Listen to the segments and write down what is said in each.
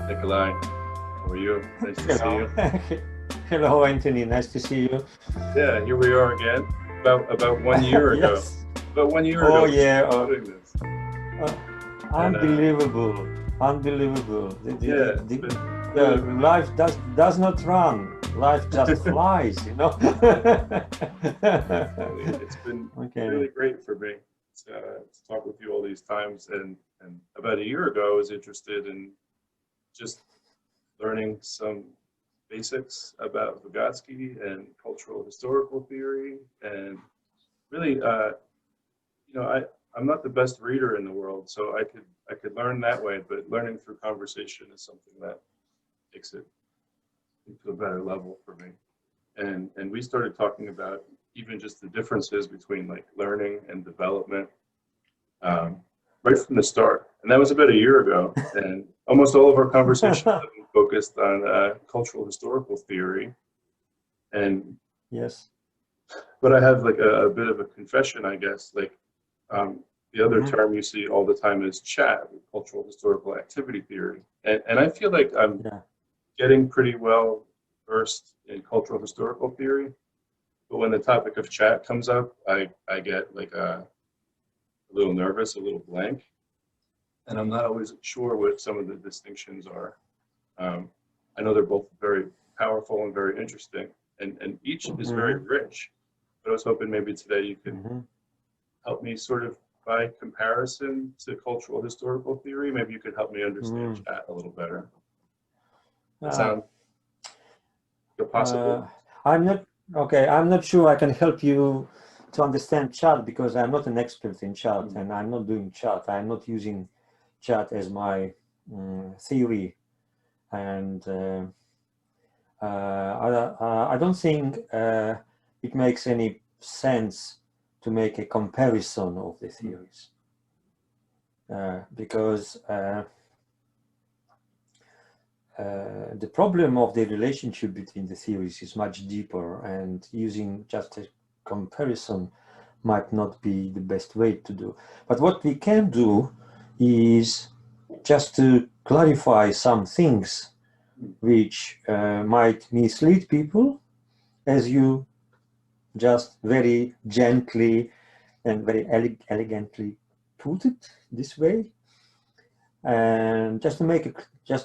Nikolai, how are you? Nice to see Hello. you. Hello, Anthony. Nice to see you. Yeah, here we are again. About 1 year ago. Yes. About 1 year Oh, ago, we yeah. started doing this, Uh, and Unbelievable. Unbelievable. yeah, it's been The really, life does not run. Life just flies, you know? really, it's been Okay. really great for me to talk with you all these times. And about a year ago, I was interested in just learning some basics about Vygotsky and cultural historical theory, and really, I'm not the best reader in the world, so I could learn that way, but learning through conversation is something that takes it to a better level for me. And we started talking about even just the differences between like learning and development um, right from the start. And that was about a year ago. And almost all of our conversations have been focused on cultural historical theory. And Yes. but I have like a bit of a confession, I guess. Like the other Hmm. term you see all the time is CHT, cultural historical activity theory, and I feel like I'm Yeah. getting pretty well versed in cultural historical theory. But when the topic of chat comes up, I get like a little nervous, a little blank, and I'm not always sure what some of the distinctions are. Um, I know they're both very powerful and very interesting, and each is very Hmm. rich. But I was hoping maybe today you could Hmm. help me sort of by comparison to cultural historical theory. Maybe you could help me understand Hmm. chat a little better. That Uh, sound possible? uh, I'm not okay. I'm not sure I can help you to understand chat because I'm not an expert in chat Mm. and I'm not doing chat. I'm not using chat as my theory, and I don't think it makes any sense to make a comparison of the theories because the problem of the relationship between the theories is much deeper, and using just a comparison might not be the best way to do. But what we can do is just to clarify some things which might mislead people, as you just very gently and very elegantly put it this way, and just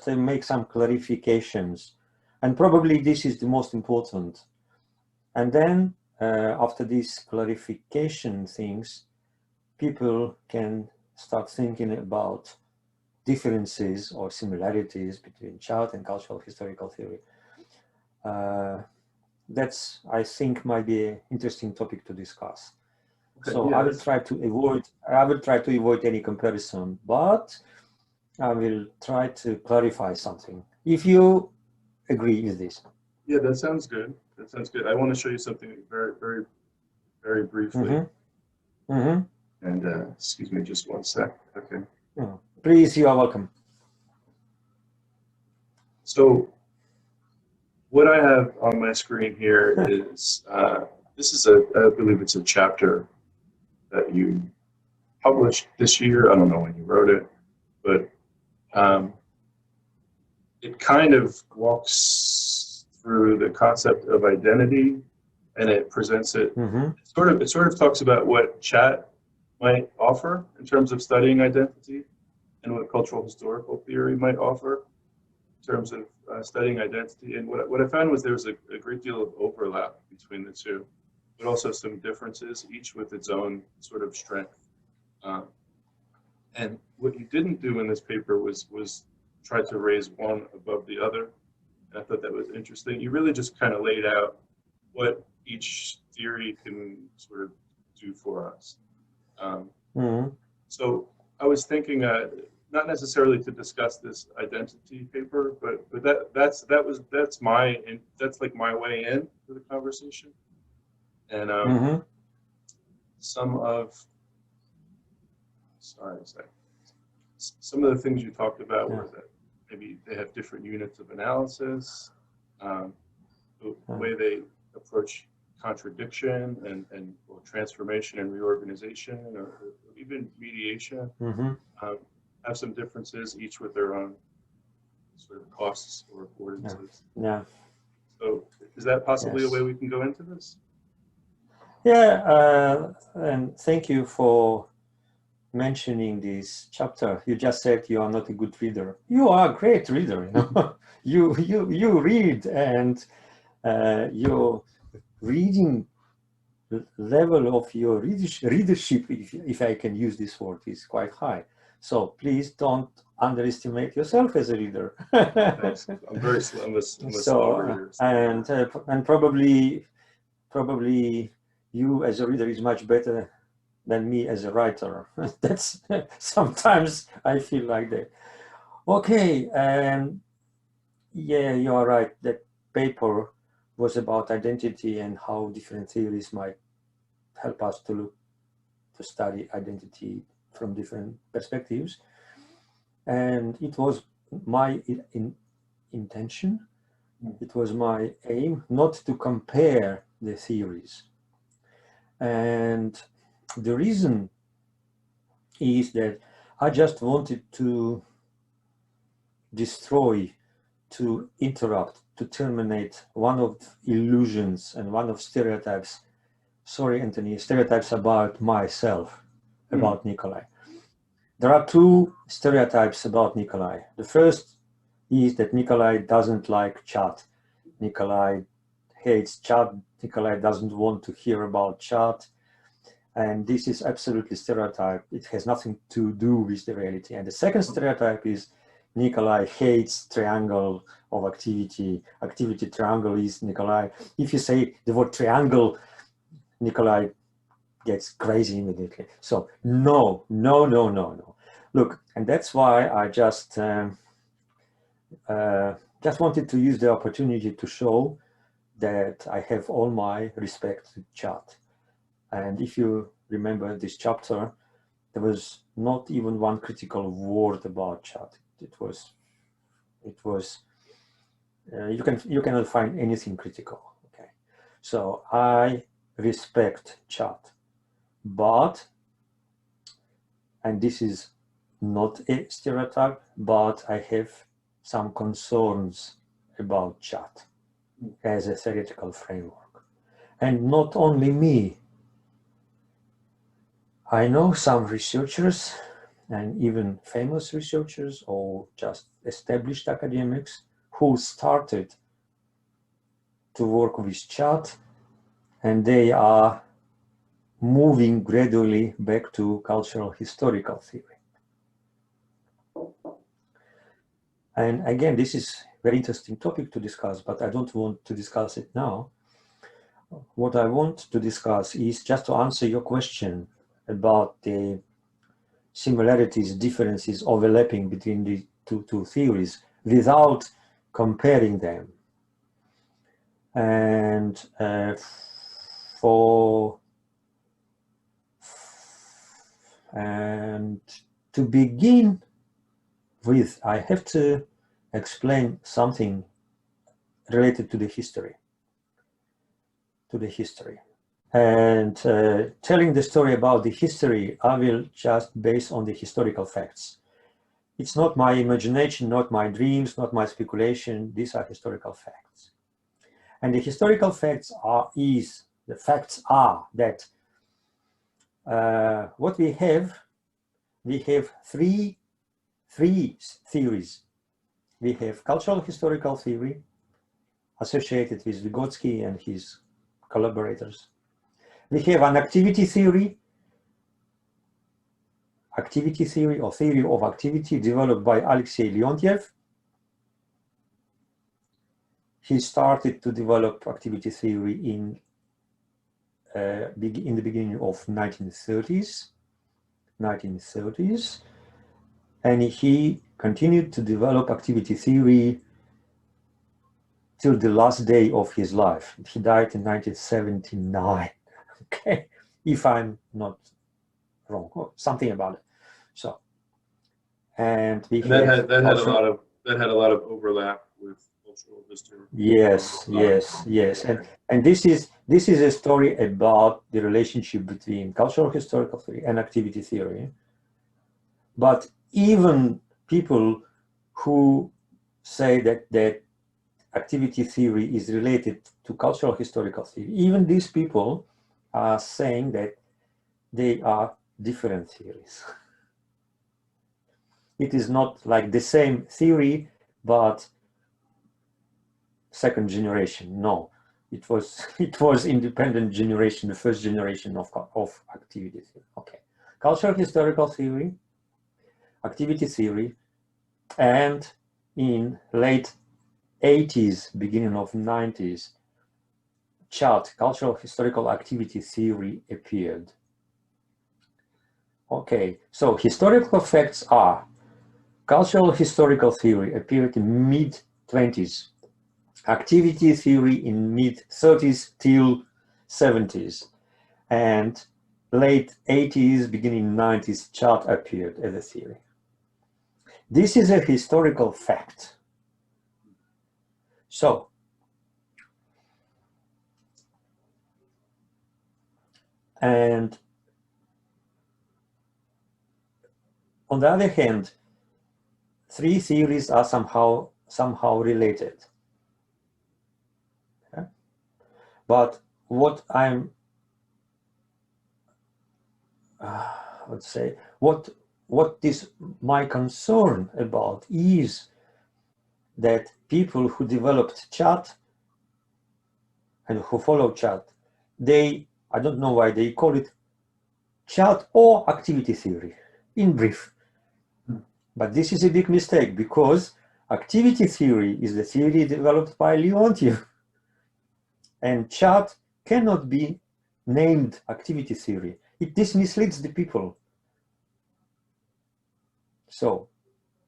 to make some clarifications, and probably this is the most important. And then after these clarification things, people can start thinking about differences or similarities between chart and cultural historical theory. Uh, that's, I think, might be an interesting topic to discuss. Okay, So yeah, that's I will try to avoid any comparison, but I will try to clarify something. If you agree with this. yeah, that sounds good. That sounds good. I want to show you something very, very, very briefly. Mm-hmm. Mm-hmm. And excuse me, just one sec. Okay. Please, you are welcome. So what I have on my screen here is this is I believe it's a chapter that you published this year. I don't know when you wrote it, but um, it kind of walks through the concept of identity, and it presents it. Mm-hmm. It sort of talks about what chat might offer in terms of studying identity, and what cultural historical theory might offer in terms of studying identity. And what I found was there was a great deal of overlap between the two, but also some differences, each with its own sort of strength. Um, and what you didn't do in this paper was try to raise one above the other. And I thought that was interesting. You really just kind of laid out what each theory can sort of do for us. Um, Mm-hmm. so I was thinking, not necessarily to discuss this identity paper, but that's like my way in to the conversation. And Mm-hmm. some of sorry, some of the things you talked about Yeah. were that maybe they have different units of analysis, um, the Yeah. way they approach contradiction and or transformation and reorganization, or even mediation, Mm-hmm. um, have some differences, each with their own sort of costs or affordances. Yeah. So is that possibly Yes. a way we can go into this? Yeah, and thank you for mentioning this chapter. You just said you are not a good reader. You are a great reader. You know? you read, and your reading level of your readership, if I can use this word, is quite high. So please don't underestimate yourself as a reader. Thanks. I'm very slow. I'm a slow reader. So. And probably you as a reader is much better than me as a writer. That's sometimes I feel like that. Okay, yeah, you are right. That paper was about identity and how different theories might help us to study identity from different perspectives. And it was my intention, it was my aim not to compare the theories. And the reason is that I just wanted to destroy, to interrupt, to terminate one of illusions and one of stereotypes. Sorry, Anthony, stereotypes about myself, about Nikolai. There are two stereotypes about Nikolai. The first is that Nikolai doesn't like chat. Nikolai hates chat. Nikolai doesn't want to hear about chat. And this is absolutely stereotype. It has nothing to do with the reality. And the second stereotype is Nikolai hates triangle of activity. Activity triangle is Nikolai. If you say the word triangle, Nikolai gets crazy immediately. So no. Look, and that's why I just wanted to use the opportunity to show that I have all my respect to chat. And if you remember this chapter, there was not even one critical word about chat. It was you cannot find anything critical. Okay, so I respect chat, but, and this is not a stereotype, but I have some concerns about chat as a theoretical framework. And not only me. I know some researchers, and even famous researchers or just established academics, who started to work with chat, and they are moving gradually back to cultural historical theory. And again, this is a very interesting topic to discuss, but I don't want to discuss it now. What I want to discuss is just to answer your question about the similarities, differences, overlapping between the two theories without comparing them. And to begin with, I have to explain something related to the history. And telling the story about the history, I will just base on the historical facts. It's not my imagination, not my dreams, not my speculation. These are historical facts. And the historical facts are that what we have three theories. We have cultural historical theory associated with Vygotsky and his collaborators. We have an activity theory or theory of activity developed by Alexei Leontiev. He started to develop activity theory in the beginning of 1930s, and he continued to develop activity theory till the last day of his life. He died in 1979. Okay, if I'm not wrong, or something about it. So, and that had a lot of overlap with cultural history. Yes, and this is a story about the relationship between cultural historical theory and activity theory. But even people who say that activity theory is related to cultural historical theory. Even these people are saying that they are different theories. It is not like the same theory, but second generation. No, it was independent generation, the first generation of activity theory. Okay, cultural historical theory, activity theory, and in late 80s, beginning of 90s, CHT, cultural historical activity theory, appeared. Okay, so historical facts are: cultural historical theory appeared in mid-20s, activity theory in mid-30s till 70s, and late 80s, beginning 90s, CHT appeared as a theory. This is a historical fact. So, and on the other hand, three theories are somehow related. Okay? But what I'm, let's say, what is my concern about is that people who developed CHT and who follow CHT, I don't know why they call it CHT or activity theory, in brief. But this is a big mistake, because activity theory is the theory developed by Leontiev, and CHT cannot be named activity theory. This misleads the people. So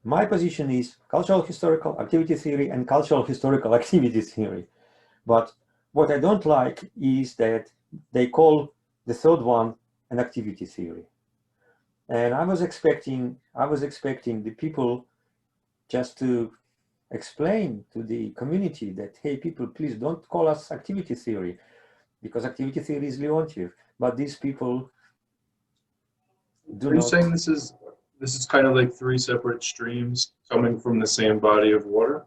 my position is cultural historical activity theory and cultural historical activity theory. But what I don't like is that they call the third one an activity theory. And I was expecting the people just to explain to the community that, hey, people, please don't call us activity theory, because activity theory is Leontiev. But these people do Are you not. saying this is kind of like three separate streams coming from the same body of water?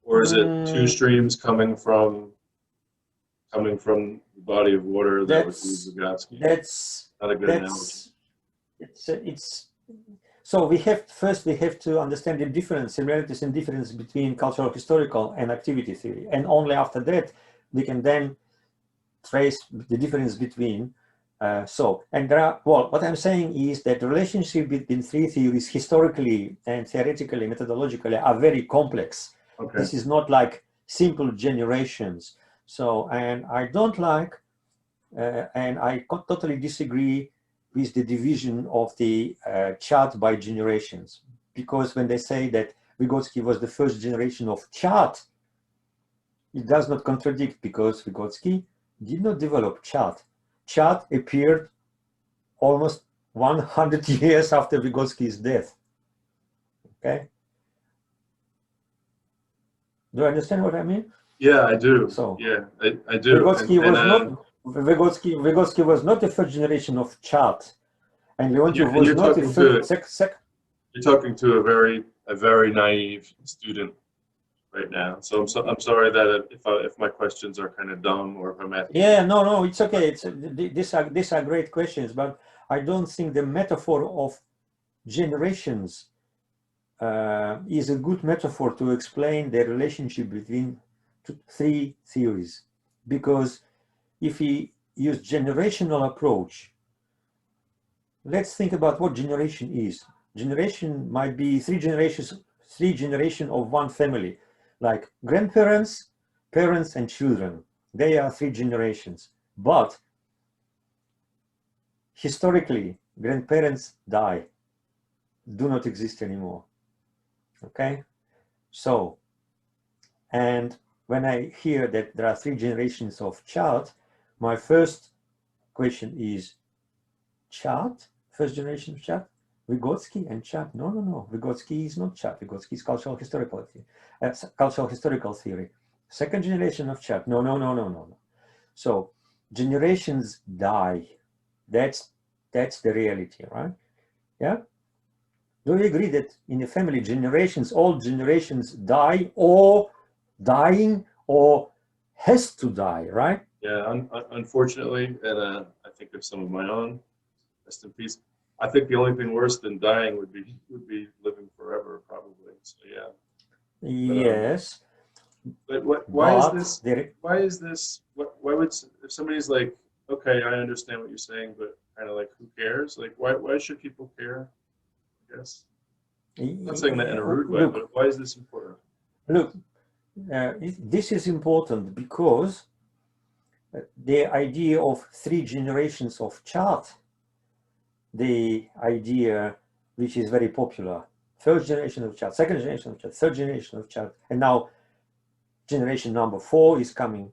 Or is it two streams coming from the body of water that would be Vygotsky? That's not a good analogy. So we have to understand the difference, similarities and difference between cultural historical and activity theory, and only after that we can then trace the difference between. And there are, well, what I'm saying is that the relationship between three theories historically and theoretically, methodologically, are very complex. Okay. This is not like simple generations. So, and I don't like, and I totally disagree with the division of the CHT by generations, because when they say that Vygotsky was the first generation of CHT, it does not contradict, because Vygotsky did not develop CHT. CHT appeared almost 100 years after Vygotsky's death. Okay? Do you understand what I mean? Yeah, I do. So yeah, I do. Vygotsky was not the first generation of CHT, and Leontiev was not the first. You're talking to a very naive student right now. So I'm sorry that if my questions are kind of dumb, or if I'm asking. Yeah, no, it's okay. These are great questions, but I don't think the metaphor of generations is a good metaphor to explain the relationship between three theories. Because if we use generational approach, let's think about what generation is. Generation might be three generations of one family, like grandparents, parents, and children. They are three generations. But historically, grandparents die, do not exist anymore. Okay? So, and when I hear that there are three generations of CHT, my first question is, CHT, first generation of CHT, Vygotsky and CHT? No. Vygotsky is not CHT. Vygotsky is cultural historical theory. Second generation of CHT? No. So generations die. That's the reality, right? Yeah. Do you agree that in a family, generations, all generations die or dying or has to die, right? Yeah, unfortunately, and I think of some of my own, rest in peace. I think the only thing worse than dying would be living forever, probably. So yeah. Yes. But why is this? Why would if somebody's like, okay, I understand what you're saying, but kind of like, who cares? Like, why should people care? I guess. I'm not saying that in a rude way, but why is this important? Look, this is important because the idea of 3 generations of chart, the idea which is very popular, first generation of chart, second generation of chart, third generation of chart, and now generation number 4 is coming.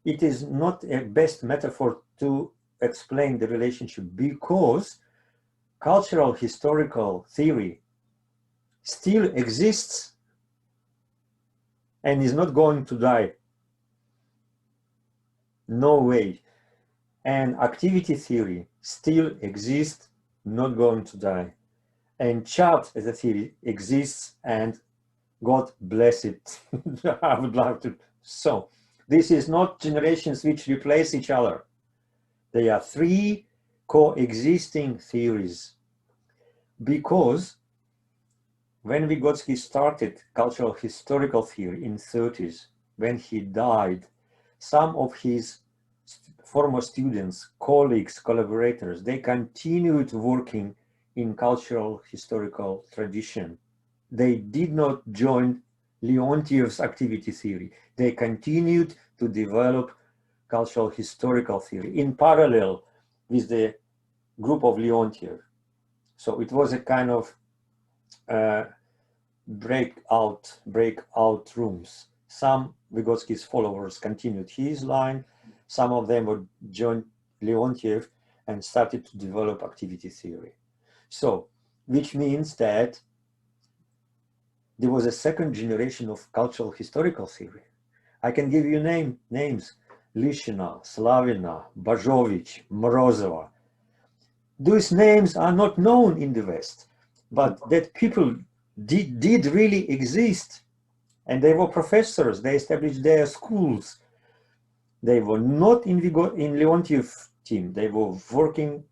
It is not a best metaphor to explain the relationship because cultural historical theory still exists and is not going to die. No way. And activity theory still exists, not going to die. And chart as a theory exists, and God bless it. I would love to. So this is not generations which replace each other. They are 3 coexisting theories. Because when Vygotsky started cultural historical theory in 30s, when he died, some of his former students, colleagues, collaborators, they continued working in cultural historical tradition. They did not join Leontiev's activity theory. They continued to develop cultural historical theory in parallel with the group of Leontiev. So it was a kind of breakout rooms. Some Vygotsky's followers continued his line. Some of them would join Leontiev and started to develop activity theory. So, which means that there was a second generation of cultural historical theory. I can give you names: Lishina, Slavina, Bajovich, Morozova. Those names are not known in the West, but that people did really exist. And they were professors, they established their schools. They were not in Leontiev team, they were working,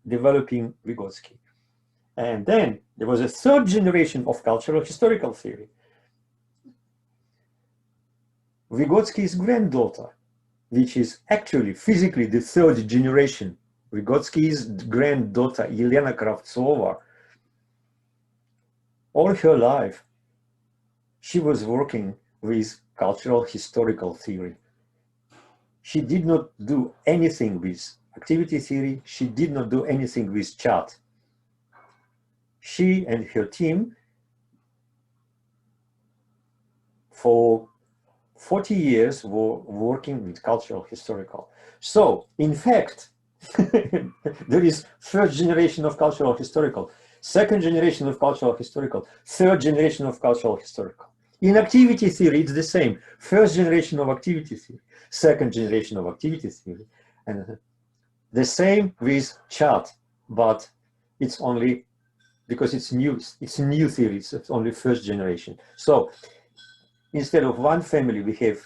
developing Vygotsky. And then there was a third generation of cultural historical theory. Vygotsky's granddaughter, which is actually physically the third generation. Vygotsky's granddaughter, Elena Kravtsova, all her life, she was working with cultural historical theory. She did not do anything with activity theory. She did not do anything with chart. She and her team for 40 years were working with cultural historical. So, in fact, there is first generation of cultural historical, second generation of cultural historical, third generation of cultural historical. In activity theory, it's the same. First generation of activity theory, second generation of activity theory, and the same with chart, but it's only because it's new theory, it's only first generation. So instead of one family, we have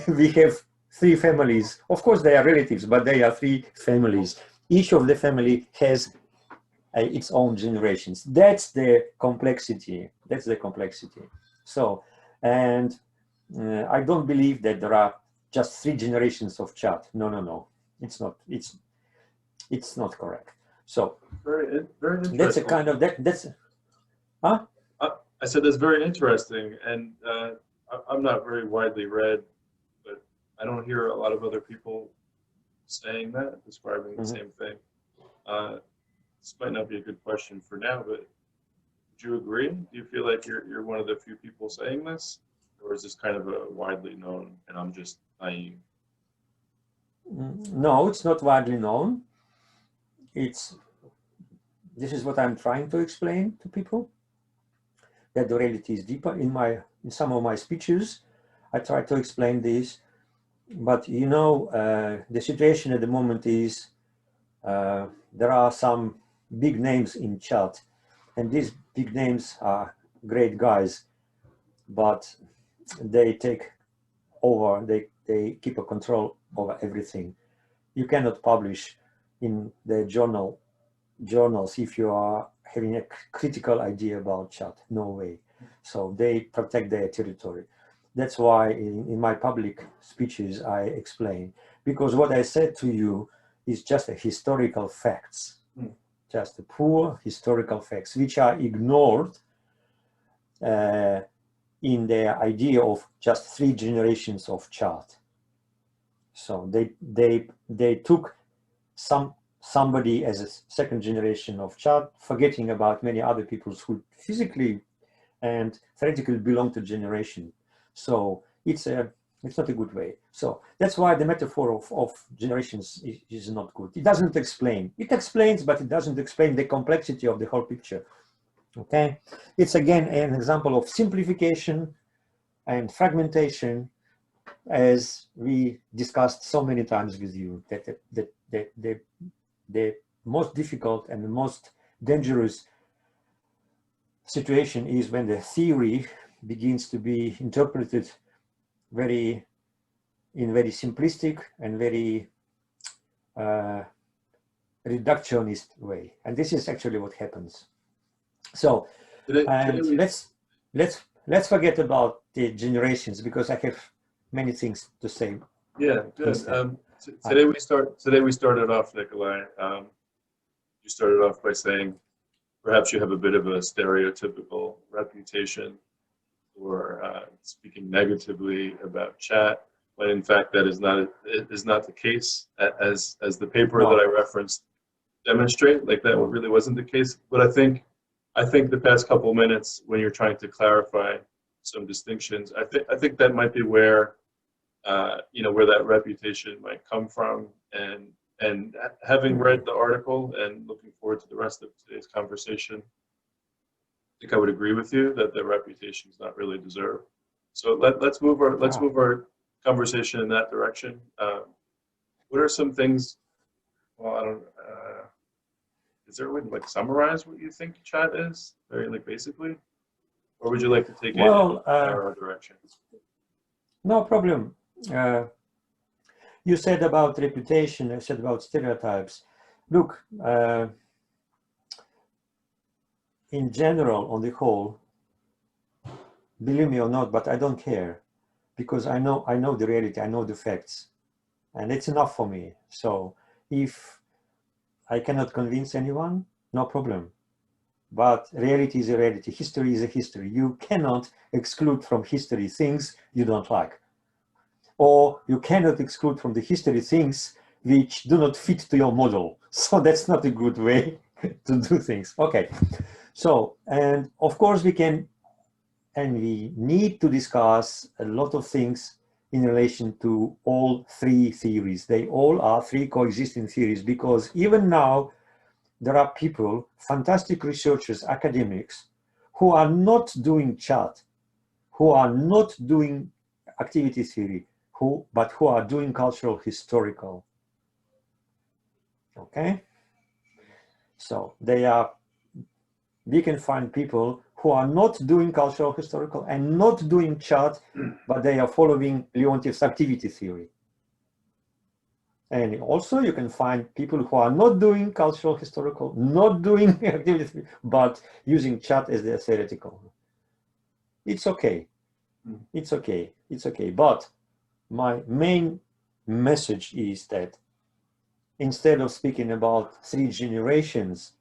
we have 3 families. Of course, they are relatives, but they are 3 families. Each of the family has its own generations. That's the complexity. That's the complexity. So, and I don't believe that there are just 3 generations of chart. No. It's not. It's not correct. So very interesting. That's a kind of that's. Huh? I said that's very interesting, and I'm not very widely read, but I don't hear a lot of other people saying that, describing the same thing. This might not be a good question for now, but would you agree? Do you feel like you're one of the few people saying this, or is this kind of a widely known, and I'm just naive? No, it's not widely known. This is what I'm trying to explain to people, that the reality is deeper. In some of my speeches, I try to explain this, but you know, the situation at the moment is there are some big names in chat, and these big names are great guys, but they take over, they keep a control over everything. You cannot publish in the journals if you are having a critical idea about chat. No way. So they protect their territory. That's why in my public speeches I explain, because what I said to you is just a historical facts, just a poor historical facts, which are ignored in the idea of just 3 generations of chat. So they took somebody as a second generation of chat, forgetting about many other people who physically and theoretically belong to generation. So it's not a good way. So that's why the metaphor of generations is not good. It doesn't explain. It explains, but it doesn't explain the complexity of the whole picture. Okay, it's again an example of simplification and fragmentation, as we discussed so many times with you, that the most difficult and the most dangerous situation is when the theory begins to be interpreted in very simplistic and very reductionist way, and this is actually what happens. So let's forget about the generations, because I have many things to say. Yeah, good. Today we started off, Nikolai. You started off by saying perhaps you have a bit of a stereotypical reputation for speaking negatively about chat, but in fact that is not the case, as the paper that I referenced demonstrate. Like, that really wasn't the case. But I think the past couple minutes, when you're trying to clarify some distinctions, I think that might be where where that reputation might come from. And having read the article and looking forward to the rest of today's conversation, I think I would agree with you that the reputation is not really deserved. So let's move our conversation in that direction. What are some things? Well, I don't. Is there a way to like summarize what you think chat is, very like basically, or would you like to take it in a narrow direction? No problem. You said about reputation, I said about stereotypes. Look, in general, on the whole, believe me or not, but I don't care, because I know the reality, I know the facts, and it's enough for me. So if I cannot convince anyone, no problem. But reality is a reality, history is a history. You cannot exclude from history things you don't like. Or you cannot exclude from the history things which do not fit to your model. So that's not a good way to do things. Okay, so, and of course we need to discuss a lot of things in relation to all 3 theories. They all are 3 coexisting theories, because even now there are people, fantastic researchers, academics, who are not doing chat, who are not doing activity theory, but who are doing cultural historical. Okay, so we can find people who are not doing cultural historical and not doing chat, but they are following Leontiev's activity theory. And also you can find people who are not doing cultural historical, not doing activity theory, but using chat as their theoretical. It's okay. It's okay. It's okay. But my main message is that instead of speaking about 3 generations,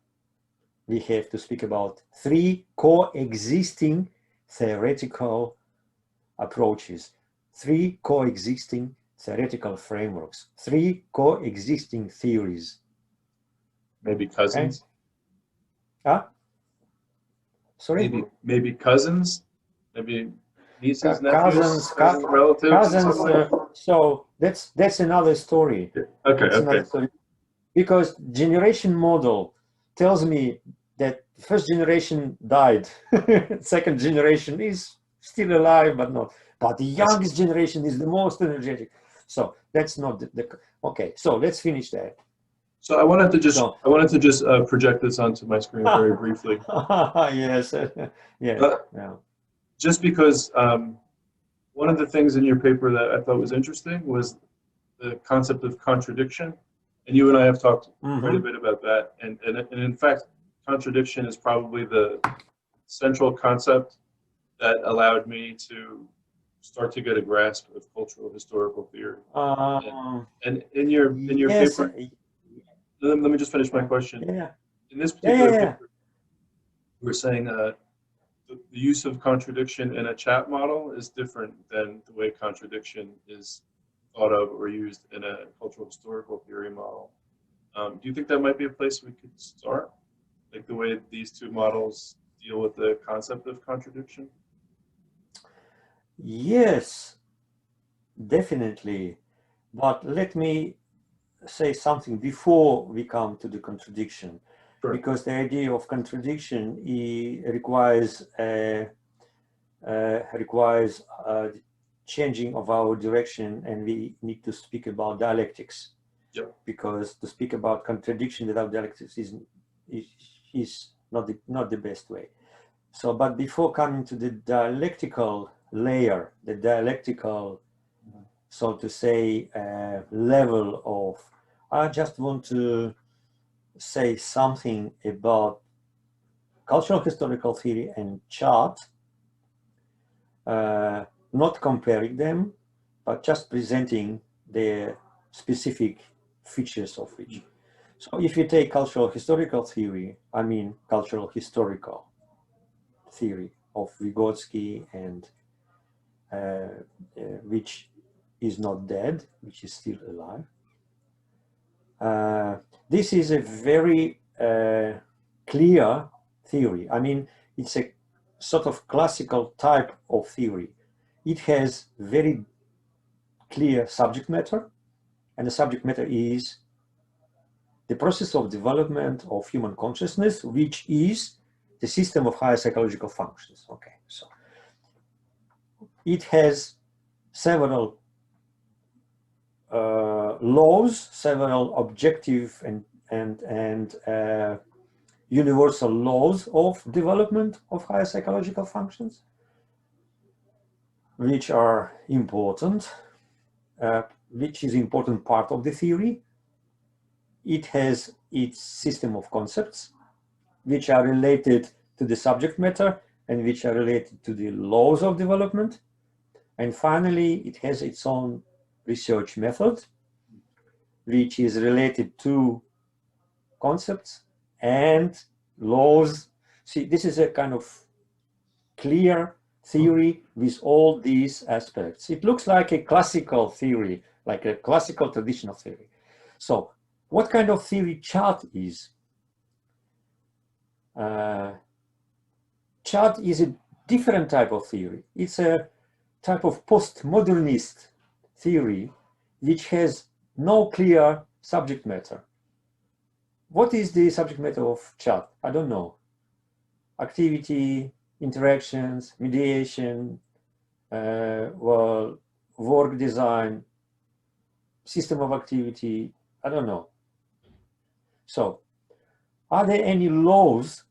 we have to speak about 3 coexisting theoretical approaches, 3 coexisting theoretical frameworks, 3 coexisting theories. Maybe cousins? Okay. Sorry? Maybe cousins? Maybe nieces, nephews, relatives? Cousins, so that's another story. Okay, Another story. Because generation model tells me that first generation died, second generation is still alive, but not. But the youngest generation is the most energetic. So that's not okay. So let's finish that. So I wanted to just So, project this onto my screen very briefly. yes, yeah, yeah. Just because one of the things in your paper that I thought was interesting was the concept of contradiction, and you and I have talked quite a bit about that. And in fact, contradiction is probably the central concept that allowed me to start to get a grasp of cultural historical theory. And in your Yes, paper, let me just finish my question. yeah, In this particular yeah. paper, we're saying the use of contradiction in a chat model is different than the way contradiction is thought of or used in a cultural historical theory model. Do you think that might be a place we could start? Like the way these two models deal with the concept of contradiction? Yes, definitely. But let me say something before we come to the contradiction, Sure. because the idea of contradiction requires changing of our direction, and we need to speak about dialectics. Yep. Because to speak about contradiction without dialectics is not the best way. So, but before coming to the dialectical layer, the dialectical, so to say, level of, I just want to say something about cultural historical theory and chart, not comparing them, but just presenting the specific features of each. So if you take cultural historical theory, I mean cultural historical theory of Vygotsky, and which is not dead, which is still alive. This is a very clear theory. I mean, it's a sort of classical type of theory. It has very clear subject matter, and the subject matter is the process of development of human consciousness, which is the system of higher psychological functions. Okay, so it has several laws, several objective and universal laws of development of higher psychological functions, which are important, which is important part of the theory. It has its system of concepts, which are related to the subject matter and which are related to the laws of development. And finally, it has its own research method, which is related to concepts and laws. See, this is a kind of clear theory with all these aspects. It looks like a classical theory, like a classical traditional theory. So what kind of theory chart is? Chart is a different type of theory. It's a type of postmodernist theory which has no clear subject matter. What is the subject matter of chart? I don't know. Activity, interactions, mediation, well, work design, system of activity, I don't know. So, are there any laws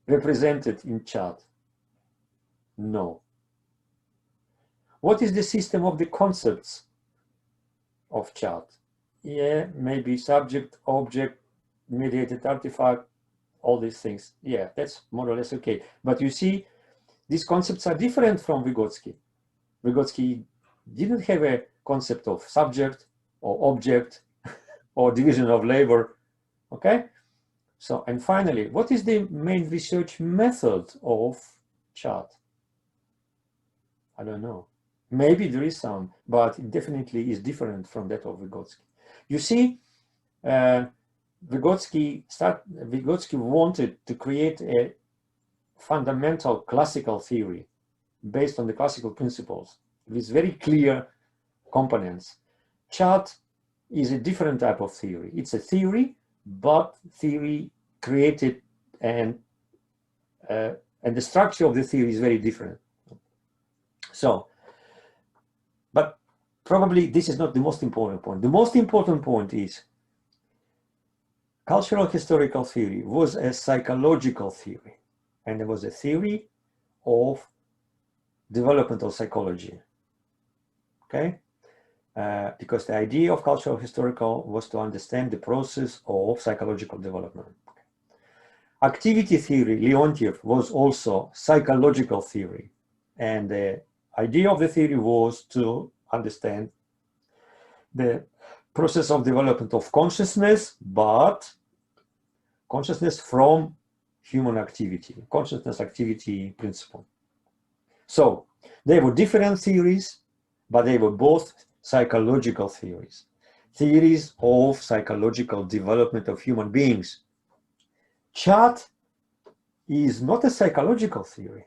represented in chart? No. What is the system of the concepts of chart? Yeah, maybe subject, object, mediated artifact, all these things. Yeah, that's more or less okay. But you see, these concepts are different from Vygotsky. Vygotsky didn't have a concept of subject or object or division of labor. Okay? So, and finally, what is the main research method of chart? I don't know. Maybe there is some, but it definitely is different from that of Vygotsky. You see, Vygotsky wanted to create a fundamental classical theory based on the classical principles with very clear components. Chart is a different type of theory. It's a theory, but theory created and the structure of the theory is very different. So, but probably this is not the most important point. The most important point is cultural historical theory was a psychological theory, and it was a theory of developmental psychology. Okay? Because the idea of cultural historical was to understand the process of psychological development. Activity theory, Leontiev, was also psychological theory. And the idea of the theory was to understand the process of development of consciousness, but consciousness from human activity, consciousness activity principle. So they were different theories, but they were both psychological theories, theories of psychological development of human beings. CHT is not a psychological theory.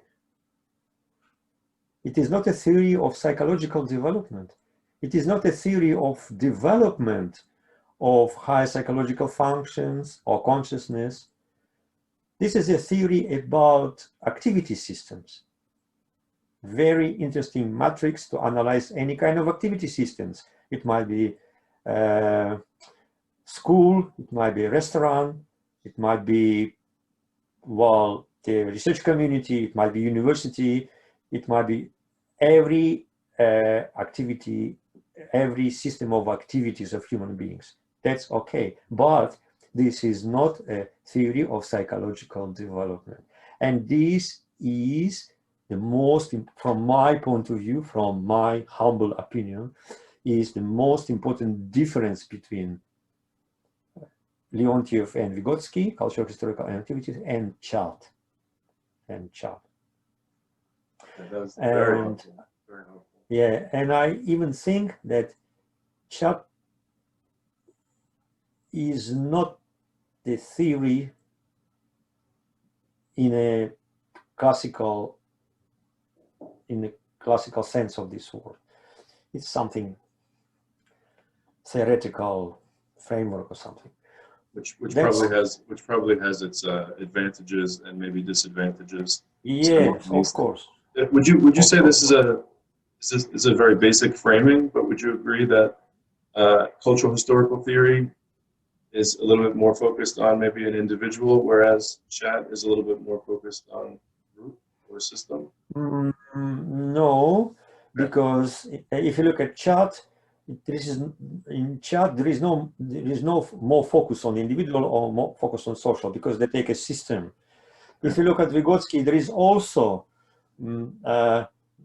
It is not a theory of psychological development. It is not a theory of development of high psychological functions or consciousness. This is a theory about activity systems. Very interesting matrix to analyze any kind of activity systems. It might be school, it might be a restaurant, it might be, well, the research community, it might be university, it might be every activity, every system of activities of human beings. That's okay, but this is not a theory of psychological development. And this is the most, from my point of view, from my humble opinion, is the most important difference between Leontiev and Vygotsky, cultural, historical, and activities, and CHT. That's very helpful. Very helpful. Yeah, and I even think that CHT is not the theory in a classical sense of this word. It's something theoretical framework or something. Which probably has its advantages and maybe disadvantages. Yes, of course. Would you say this is a very basic framing? But would you agree that cultural historical theory is a little bit more focused on maybe an individual, whereas CHT is a little bit more focused on group or system? No, because if you look at CHT, in CHT there is no more focus on individual or more focus on social, because they take a system. If you look at Vygotsky, there is also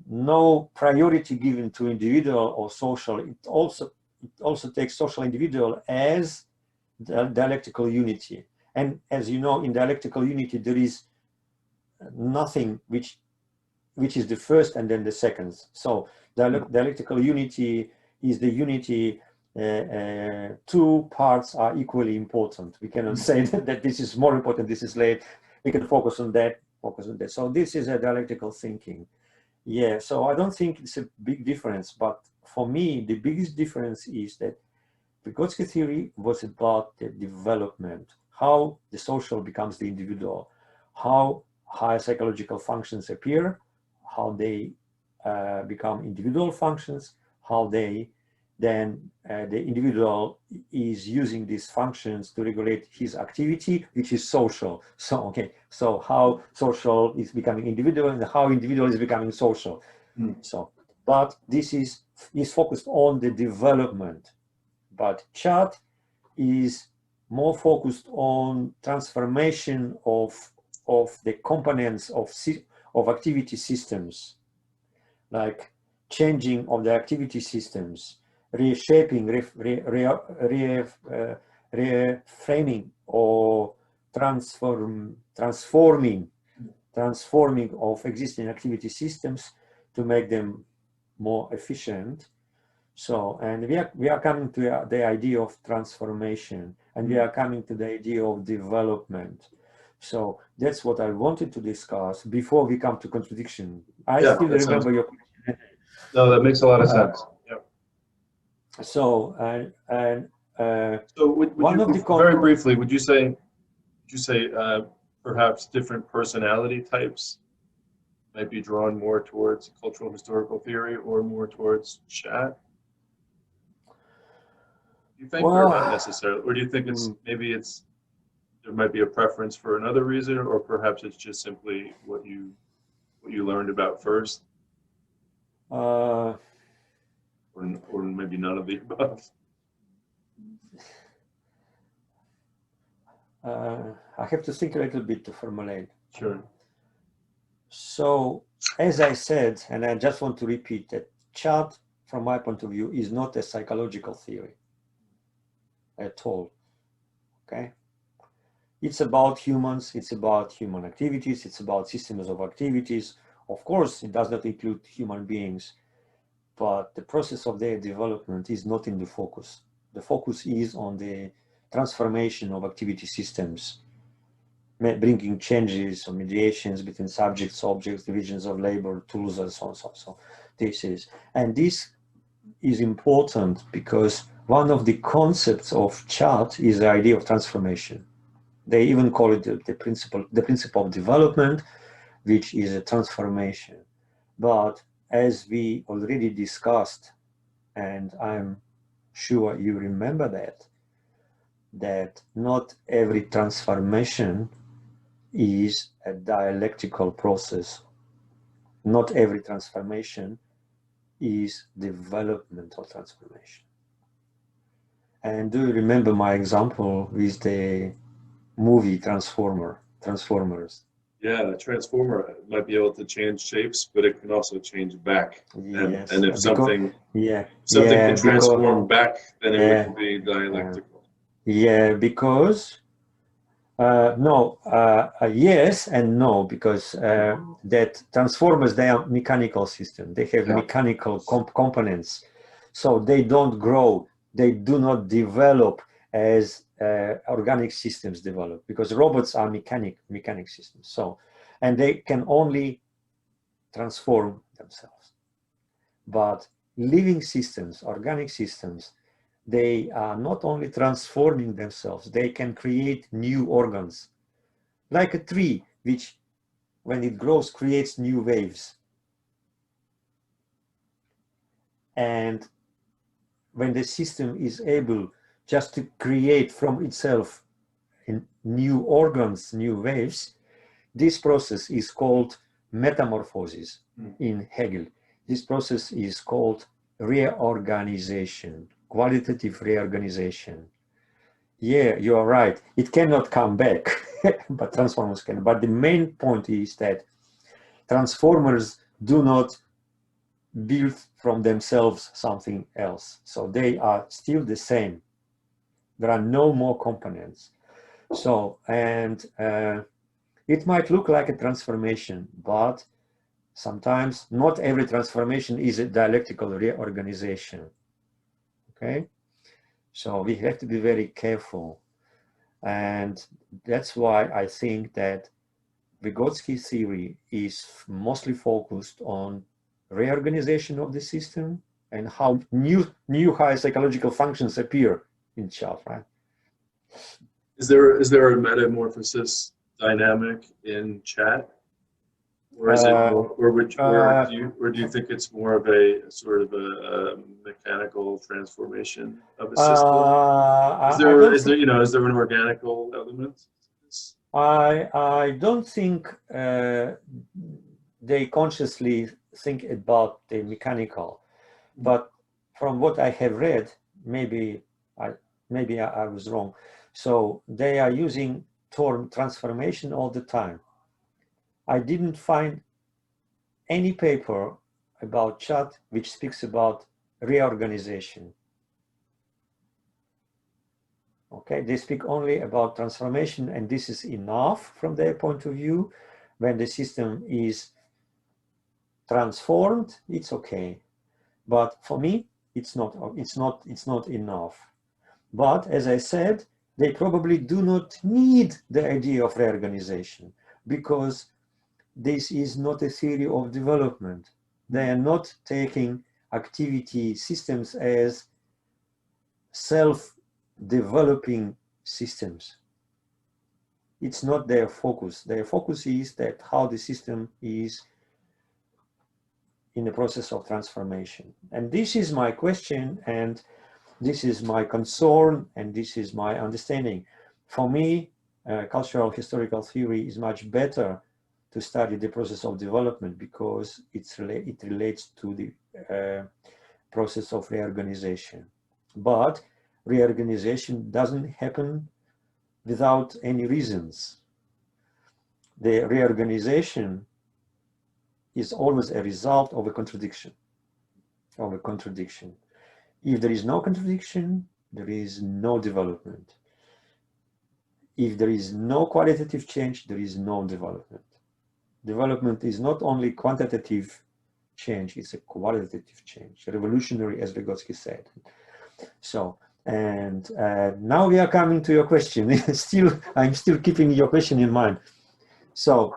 no priority given to individual or social. It also takes social individual as dialectical unity. And as you know, in dialectical unity, there is nothing which is the first and then the second. So dialectical unity is the unity, two parts are equally important. We cannot say that this is more important, this is late. We can focus on that, focus on that. So this is a dialectical thinking. Yeah, so I don't think it's a big difference, but for me, the biggest difference is that Vygotsky theory was about the development, how the social becomes the individual, how higher psychological functions appear, how they become individual functions, how they then the individual is using these functions to regulate his activity, which is social. So okay, so how social is becoming individual and how individual is becoming social. So, but this is focused on the development. But CHT is more focused on transformation of the components of activity systems, like changing of the activity systems, reshaping, reframing, or transforming of existing activity systems to make them more efficient. So, and we are coming to the idea of transformation, and we are coming to the idea of development. So that's what I wanted to discuss before we come to contradiction. I still remember your question. No, that makes a lot of sense. Yeah. So, so very briefly, would you say perhaps different personality types might be drawn more towards cultural historical theory or more towards CHT? you think, or Well, not necessarily? Or do you think it's maybe there might be a preference for another reason, or perhaps it's just simply what you learned about first, uh, or maybe none of the above? I have to think a little bit to formulate. Sure. So, as I said, and I just want to repeat that chat, from my point of view, is not a psychological theory at all. Okay? It's about humans, it's about human activities, it's about systems of activities. Of course, it does not include human beings, but the process of their development is not in the focus. The focus is on the transformation of activity systems, bringing changes or mediations between subjects, objects, divisions of labor, tools, and so on, so on. So this is important because one of the concepts of chat is the idea of transformation. They even call it the principle of development, which is a transformation. But as we already discussed, and I'm sure you remember that not every transformation is a dialectical process. Not every transformation is developmental transformation. And do you remember my example with the movie Transformers? Yeah, the transformer might be able to change shapes, but it can also change back. Yes, and if something yeah, can transform back, then it wouldn't be dialectical. Because no, yes and no, because that transformers, they are mechanical system. They have mechanical components, so they don't grow. They do not develop as organic systems develop, because robots are mechanic systems. So, and they can only transform themselves. But living systems, organic systems, they are not only transforming themselves, they can create new organs. Like a tree, which when it grows creates new waves. And when the system is able just to create from itself new organs, new waves, this process is called metamorphosis in Hegel. This process is called reorganization, qualitative reorganization. Yeah, you are right. It cannot come back, but transformers can. But the main point is that transformers do not build from themselves something else. So they are still the same. There are no more components. So, and it might look like a transformation, but sometimes not every transformation is a dialectical reorganization. Okay? So we have to be very careful. And that's why I think that Vygotsky theory is mostly focused on reorganization of the system and how new high psychological functions appear in chat, right? Is there a metamorphosis dynamic in chat, or is it more, or do you think it's more of a sort of a mechanical transformation of a system? Is there an organical element? I don't think they consciously think about the mechanical, but from what I have read, maybe I was wrong. So they are using term transformation all the time. I didn't find any paper about chat which speaks about reorganization. Okay, they speak only about transformation, and this is enough from their point of view. When the system is transformed, it's okay. But for me, it's not enough. But as I said, they probably do not need the idea of reorganization, because this is not a theory of development. They are not taking activity systems as self-developing systems. It's not their focus. Their focus is that how the system is in the process of transformation. And this is my question, and this is my concern and this is my understanding. For me, cultural historical theory is much better to study the process of development because it relates to the process of reorganization. But reorganization doesn't happen without any reasons. The reorganization is always a result of a contradiction. If there is no contradiction, there is no development. If there is no qualitative change, there is no development. Development is not only quantitative change, it's a qualitative change, revolutionary, as Vygotsky said. So, and now we are coming to your question. I'm still keeping your question in mind. So,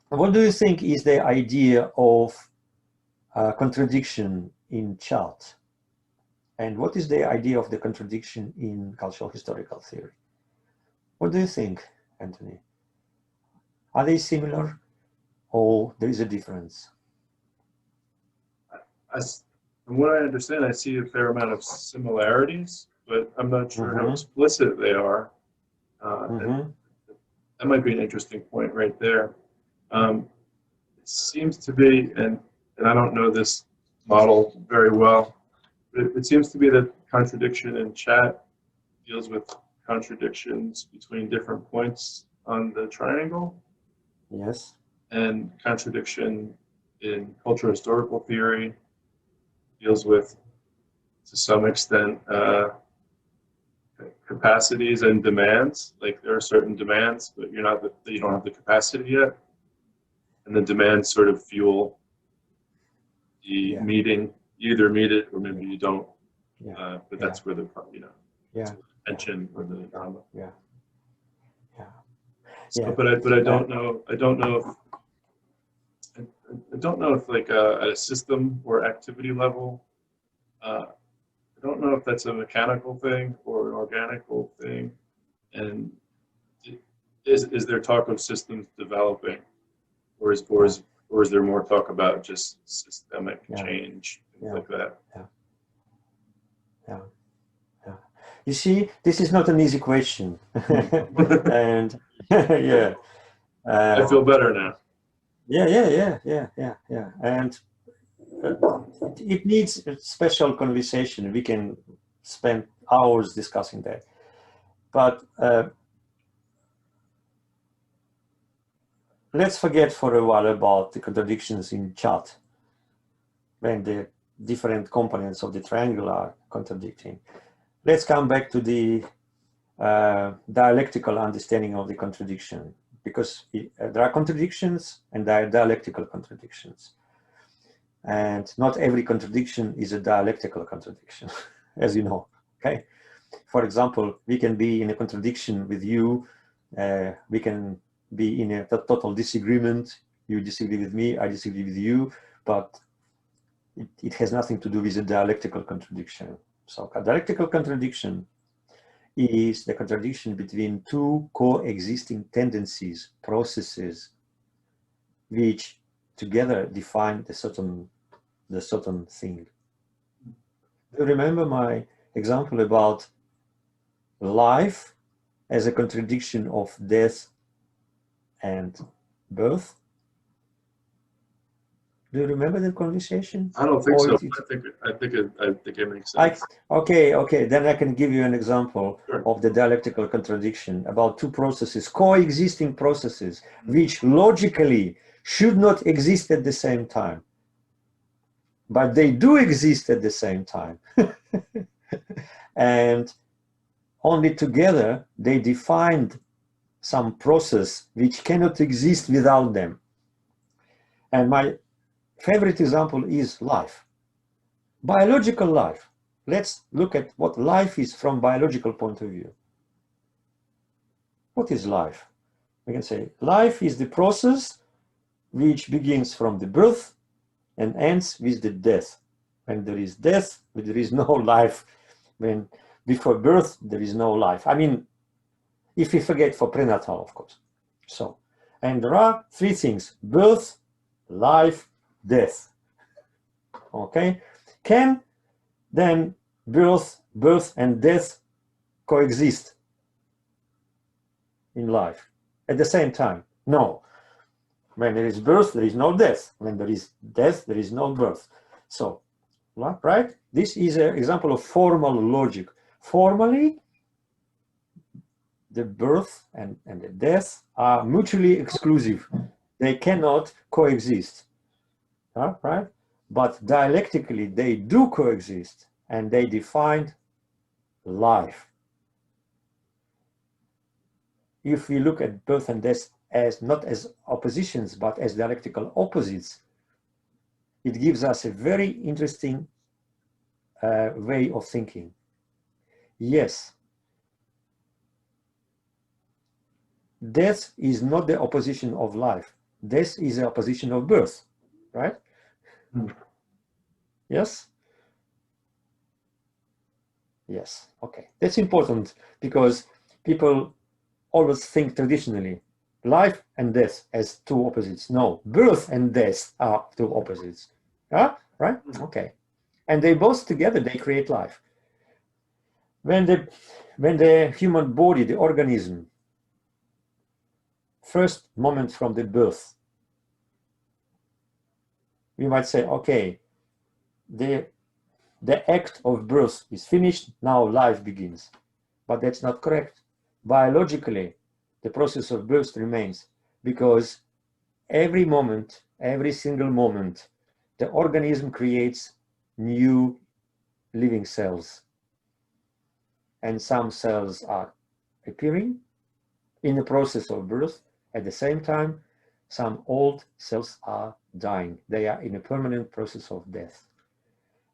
what do you think is the idea of contradiction in chart? And what is the idea of the contradiction in cultural historical theory? What do you think, Anthony? Are they similar or there is a difference? From what I understand, I see a fair amount of similarities, but I'm not sure how explicit they are. That might be an interesting point right there. It seems to be, and I don't know this model very well, but it seems to be that contradiction in chat deals with contradictions between different points on the triangle. Yes. And contradiction in cultural historical theory deals with, to some extent, capacities and demands. Like there are certain demands, but you don't have the capacity yet, and the demands sort of fuel the meeting. You either meet it or maybe you don't. But that's where the tension or the drama. So, but I don't know. I don't know if like at a system or activity level. I don't know if that's a mechanical thing or an organical thing, and is there talk of systems developing, or is there more talk about just systemic change, things like that? You see, this is not an easy question, and I feel better now. And it needs a special conversation. We can spend hours discussing that, but let's forget for a while about the contradictions in chat when the different components of the triangle are contradicting. Let's come back to the dialectical understanding of the contradiction, because there are contradictions and there are dialectical contradictions. And not every contradiction is a dialectical contradiction, as you know, okay? For example, we can be in a contradiction with you, we can be in a total disagreement, you disagree with me, I disagree with you, but it has nothing to do with a dialectical contradiction. So a dialectical contradiction is the contradiction between two coexisting tendencies, processes, which together define the certain thing. Do you remember my example about life as a contradiction of death and birth? Do you remember that conversation? I don't think so. I think it makes sense. Okay. Then I can give you an example of the dialectical contradiction about two processes, coexisting processes, which logically should not exist at the same time, but they do exist at the same time, and only together they defined some process which cannot exist without them. And my favorite example is life, biological life. Let's look at what life is from biological point of view. What is life? We can say life is the process which begins from the birth and ends with the death. When there is death, there is no life. When before birth, there is no life. I mean, if we forget for prenatal, of course. So, and there are three things: birth, life, death. Okay, can then birth and death coexist in life at the same time. No. When there is birth, there is no death. When there is death, there is no birth. So, right? This is an example of formal logic. Formally, the birth and the death are mutually exclusive. They cannot coexist, right? But dialectically, they do coexist, and they define life. If we look at birth and death as not as oppositions, but as dialectical opposites, it gives us a very interesting way of thinking. Yes, death is not the opposition of life. Death is the opposition of birth, right? Yes? Yes, okay. That's important because people always think traditionally life and death as two opposites. No, birth and death are two opposites. Right? Okay. And they both together, they create life. When the human body, the organism, first moment from the birth, we might say, okay, the act of birth is finished, now life begins. But that's not correct. Biologically, the process of birth remains because every moment, every single moment, the organism creates new living cells. And some cells are appearing in the process of birth. At the same time, some old cells are dying. They are in a permanent process of death.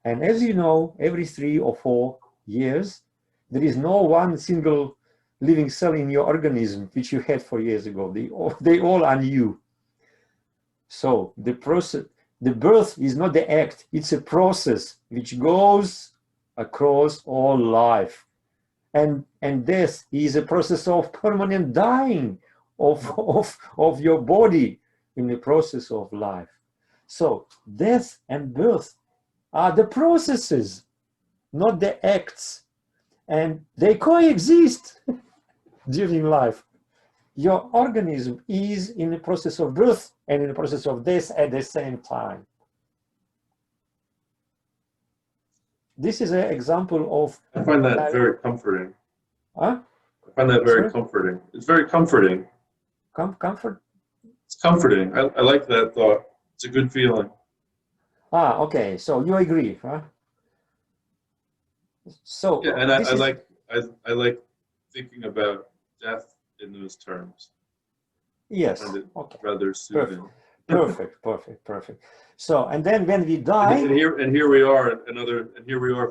And as you know, every 3 or 4 years, there is no one single living cell in your organism which you had 4 years ago. They all are new. So the birth is not the act, it's a process which goes across all life. And death is a process of permanent dying of your body in the process of life. So death and birth are the processes, not the acts. And they coexist during life. Your organism is in the process of birth and in the process of death at the same time. This is an example of... I find that very comforting. Huh? I find that very comforting. It's very comforting. Comfort? It's comforting. I like that thought. It's a good feeling. Okay. So you agree, huh? So yeah, and I like thinking about death in those terms. Yes. Okay. Rather soothing. Perfect. So, and then when we die, and here we are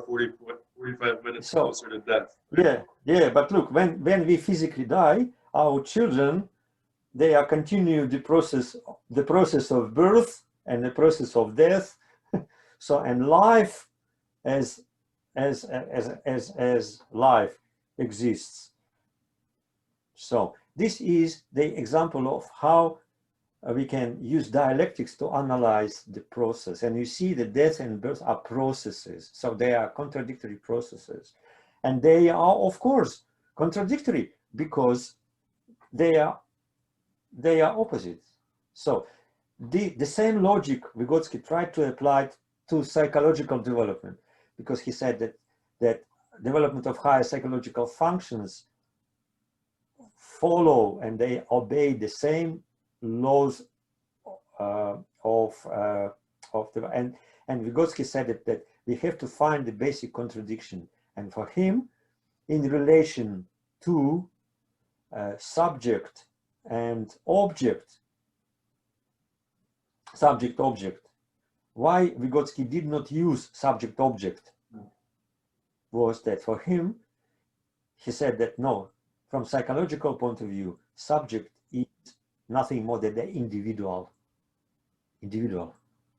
45 minutes closer to death. Yeah. But look, when we physically die, our children, they are continue the process of birth and the process of death. So, and life as life exists. So this is the example of how we can use dialectics to analyze the process. And you see that death and birth are processes. So they are contradictory processes. And they are, of course, contradictory because they are opposites. So the same logic Vygotsky tried to apply to psychological development, because he said that development of higher psychological functions follow and they obey the same laws and Vygotsky said that we have to find the basic contradiction, and for him, in relation to subject and object, subject-object, why Vygotsky did not use subject-object was that for him, he said that no, from psychological point of view, subject is nothing more than the individual,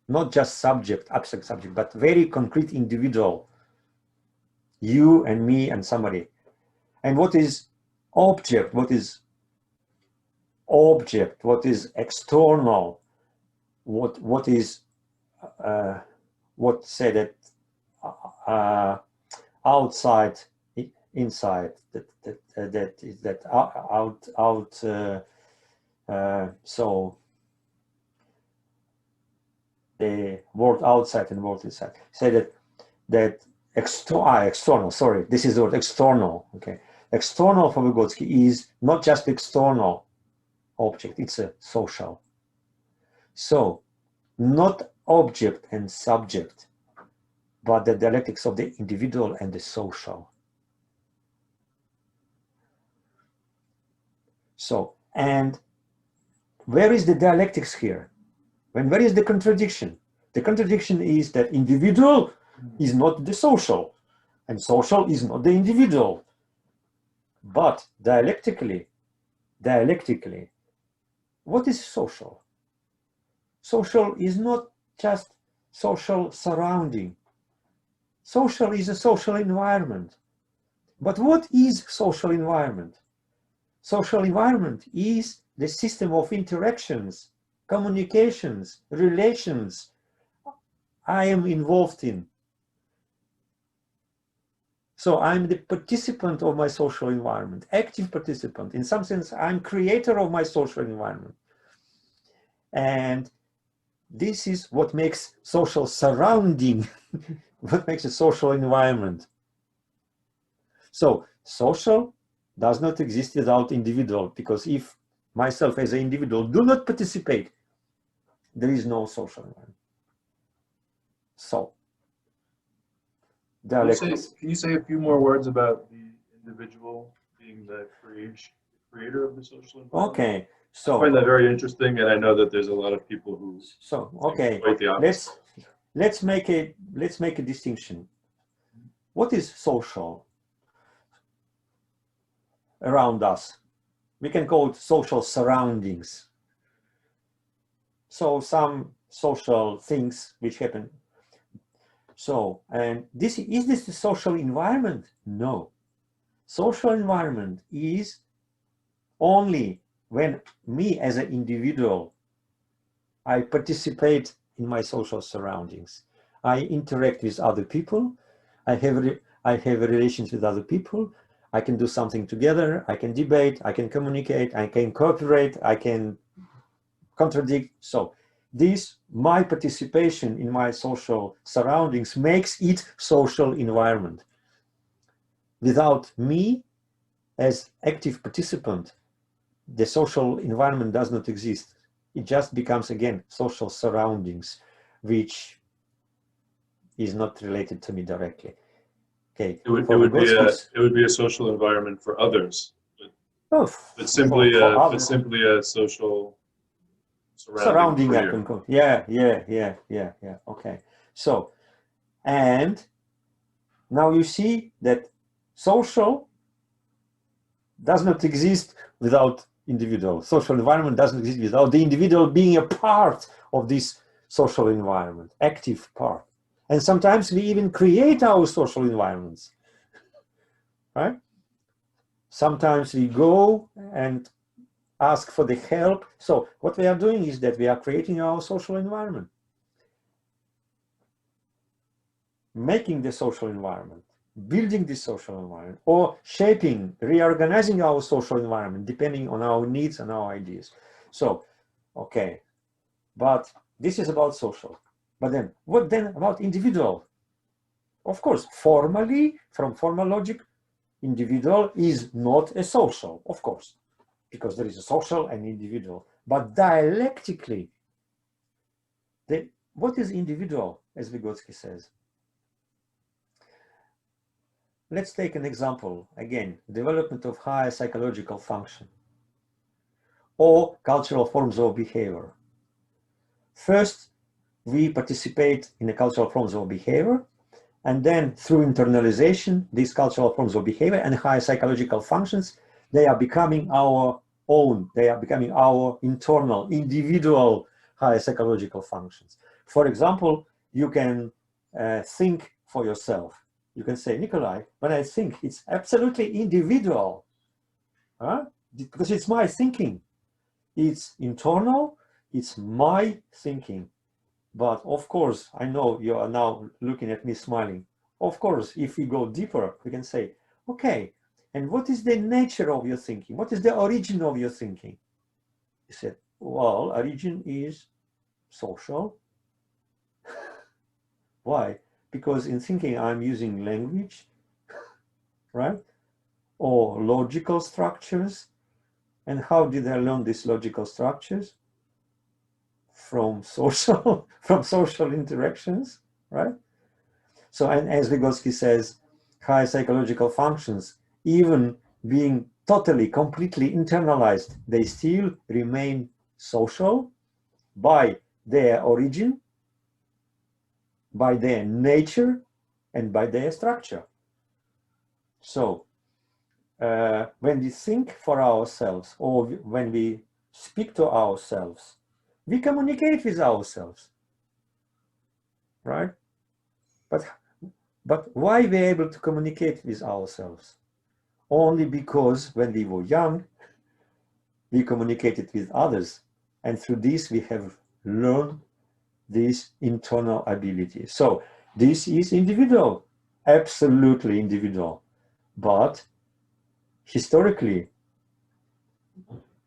not just subject, abstract subject, but very concrete individual, you and me and somebody. And what is object? What is external? What said that outside, inside, so the word outside and word inside. Say that external, sorry, this is the word external, okay. External for Vygotsky is not just external object, it's a social. So, not object and subject, but the dialectics of the individual and the social. So, and where is the dialectics here? Where is the contradiction? The contradiction is that individual is not the social, and social is not the individual. But dialectically, what is social? Social is not just social surrounding. Social is a social environment. But what is social environment? Social environment is the system of interactions, communications, relations I am involved in. So I'm the participant of my social environment, active participant. In some sense, I'm creator of my social environment. And this is what makes social surrounding, what makes a social environment. So social does not exist without individual, because if myself as an individual do not participate, there is no social environment. So, Can you say a few more words about the individual being the creator of the social environment? Okay, so I find that very interesting, and I know that there's a lot of people who. So okay, quite the opposite. let's make a distinction. What is social around us? We can call it social surroundings. So some social things which happen. So, and is this the social environment? No. Social environment is only when me as an individual, I participate in my social surroundings. I interact with other people. I have relations with other people. I can do something together. I can debate. I can communicate. I can cooperate. I can contradict. So my participation in my social surroundings makes it social environment. Without me as active participant, the social environment does not exist. It just becomes, again, social surroundings, which is not related to me directly. Okay. It would be a social environment for others, but simply a social surrounding. Yeah. Okay. So, and now you see that social does not exist without individual. Social environment doesn't exist without the individual being a part of this social environment, active part. And sometimes we even create our social environments, right? Sometimes we go and ask for the help. So what we are doing is that we are creating our social environment, making the social environment, building the social environment, or shaping, reorganizing our social environment depending on our needs and our ideas. So, okay, but this is about social. But then, what then about individual? Of course, formally, from formal logic, individual is not a social, of course, because there is a social and individual. But dialectically, what is individual, as Vygotsky says? Let's take an example, again, development of higher psychological function or cultural forms of behavior. First, we participate in the cultural forms of behavior, and then through internalization, these cultural forms of behavior and higher psychological functions, they are becoming our own, they are becoming our internal, individual higher psychological functions. For example, you can think for yourself. You can say, Nikolai, when I think, it's absolutely individual, huh? Because it's my thinking. It's internal, it's my thinking. But of course, I know you are now looking at me smiling. of course, if we go deeper, we can say, okay, and what is the nature of your thinking? What is the origin of your thinking? He said, well, origin is social. Why? Because in thinking, I'm using language, right? Or logical structures. And how did I learn these logical structures? From social interactions, right? So, and as Vygotsky says, high psychological functions, even being totally, completely internalized, they still remain social by their origin, by their nature, and by their structure. So, when we think for ourselves, or when we speak to ourselves, we communicate with ourselves, right? But why we're able to communicate with ourselves? Only because when we were young, we communicated with others. And through this, we have learned this internal ability. So this is individual, absolutely individual. But historically,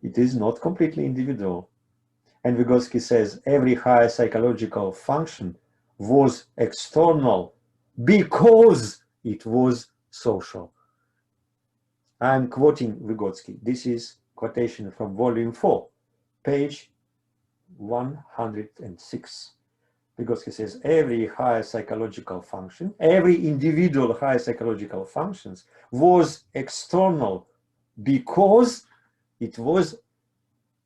it is not completely individual. And Vygotsky says every higher psychological function was external because it was social. I'm quoting Vygotsky. This is quotation from volume 4, page 106. Vygotsky says every higher psychological function, every individual higher psychological functions was external because it was